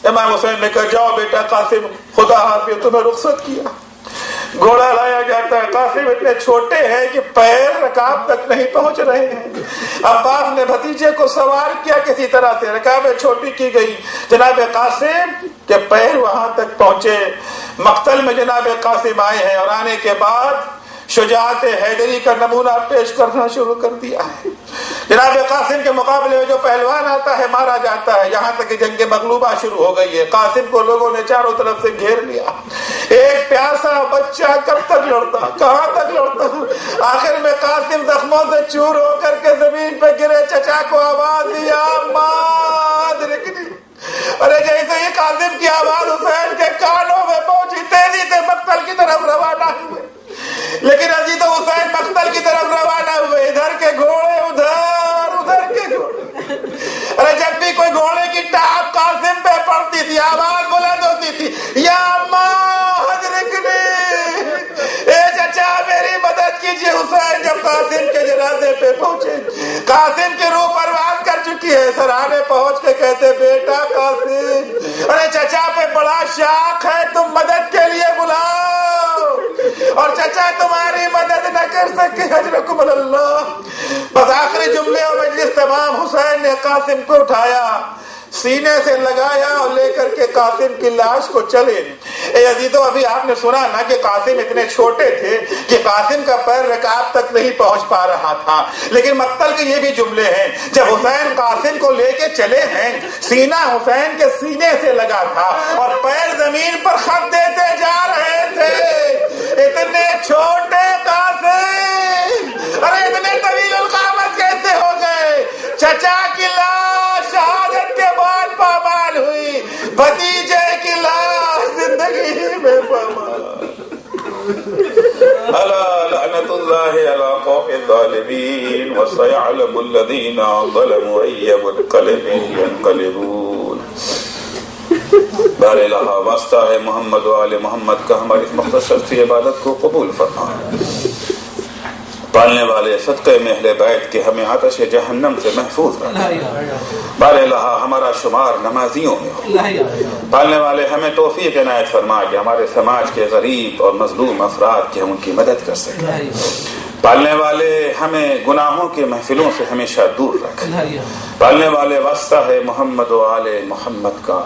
امام حسین نے کہا جاؤ بیٹا قاسم, خدا حافظ, تمہیں رخصت کیا. گھوڑا لایا جاتا ہے. قاسم اتنے چھوٹے ہیں کہ پیر رکاب تک نہیں پہنچ رہے ہیں. عباس نے بھتیجے کو سوار کیا کسی طرح سے, رکابیں چھوٹی کی گئی. جناب قاسم کے پیر وہاں تک پہنچے. مقتل میں جناب قاسم آئے ہیں اور آنے کے بعد شجاعت حیدری کا نمونہ پیش کرنا شروع کر دیا ہے. جناب قاسم کے مقابلے میں جو پہلوان آتا ہے مارا جاتا ہے. یہاں تک کہ جنگ مغلوبہ شروع ہو گئی ہے. قاسم کو لوگوں نے چاروں طرف سے گھیر لیا. ایک پیاسا بچہ کب تک لڑتا, کہاں تک لڑتا. آخر میں قاسم زخموں سے چور ہو کر کے زمین پہ گرے. چچا کو آواز دیا ماد رکنی. ارے جیسے ہی قاسم کی آواز حسین کے کانوں میں پہنچی, تیزی سے مقتل کی طرف روانہ ہوئے. لیکن ابھی تو حسین مقتل کی طرف روانہ ہوئے. ادھر کے گھوڑے ادھر, ادھر کے گھوڑے. ارے جب بھی کوئی گھوڑے کی ٹاپ قاسم پہ پڑتی تھی آواز بلند ہوتی تھی, یا ماد رکنی, اے چچا میری مدد کیجیے. حسین جب قاسم کے جنازے پہ پہنچے, قاسم کی روح پرواز کر چکی ہے. سرانے پہنچ کے کہتے بیٹا قاسم, ارے چچا پہ بڑا شاق ہے, تم مدد کے لیے بلاؤ, اور چچا تمہاری مدد نہ کر سکے. اجرکم اللہ. بس آخری جملے اور مجلس تمام. حسین نے قاسم کو اٹھایا, سینے سے لگایا اور لے کر کے قاسم کی لاش کو چلے. اے عزیزو, ابھی آپ نے سنا نا کہ قاسم اتنے چھوٹے تھے کہ قاسم کا پیر رکاب تک نہیں پہنچ پا رہا تھا. لیکن مقتل کے یہ بھی جملے ہیں, جب حسین قاسم کو لے کے چلے ہیں, سینہ حسین کے سینے سے لگا تھا اور پیر زمین پر خط دیتے جا رہے تھے. اتنے چھوٹے قاسم, ارے اتنے طویل القامت کیسے ہو گئے. چچا کی لاش شہادت کے بعد پامال ہوئی, بھتیجے کی لاش زندگی میں پامال. الا لعنت اللہ علی قوم الظالمین وسيعلم الذین ظلموا ای منقلب ینقلبون. بار الہ واسطہ ہے محمد و آل محمد کا ہماری اس مختصر سی عبادت کو قبول فرما. پالنے والے صدقے میں اہل بیت کے ہمیں آتش جہنم سے محفوظ رکھنا. بار الہ ہمارا شمار نمازیوں میں ہو. پالنے والے ہمیں توفیق عنایت فرما کہ ہمارے سماج کے غریب اور مظلوم افراد کی ہم ان کی مدد کر سکیں. پالنے والے ہمیں گناہوں کے محفلوں سے ہمیشہ دور رکھ. پالنے والے واسطہ ہے محمد و آل محمد کا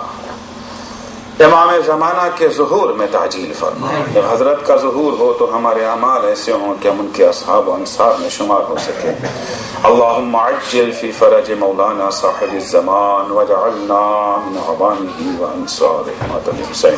امام زمانہ کے ظہور میں تعجیل فرما. جب حضرت کا ظہور ہو تو ہمارے اعمال ایسے ہوں کہ ہم ان کے اصحاب و انصار میں شمار ہو سکیں. اللہم عجل فی فرج مولانا صاحب الزمان وجعلنا من عوانہ و انصارہ. حسین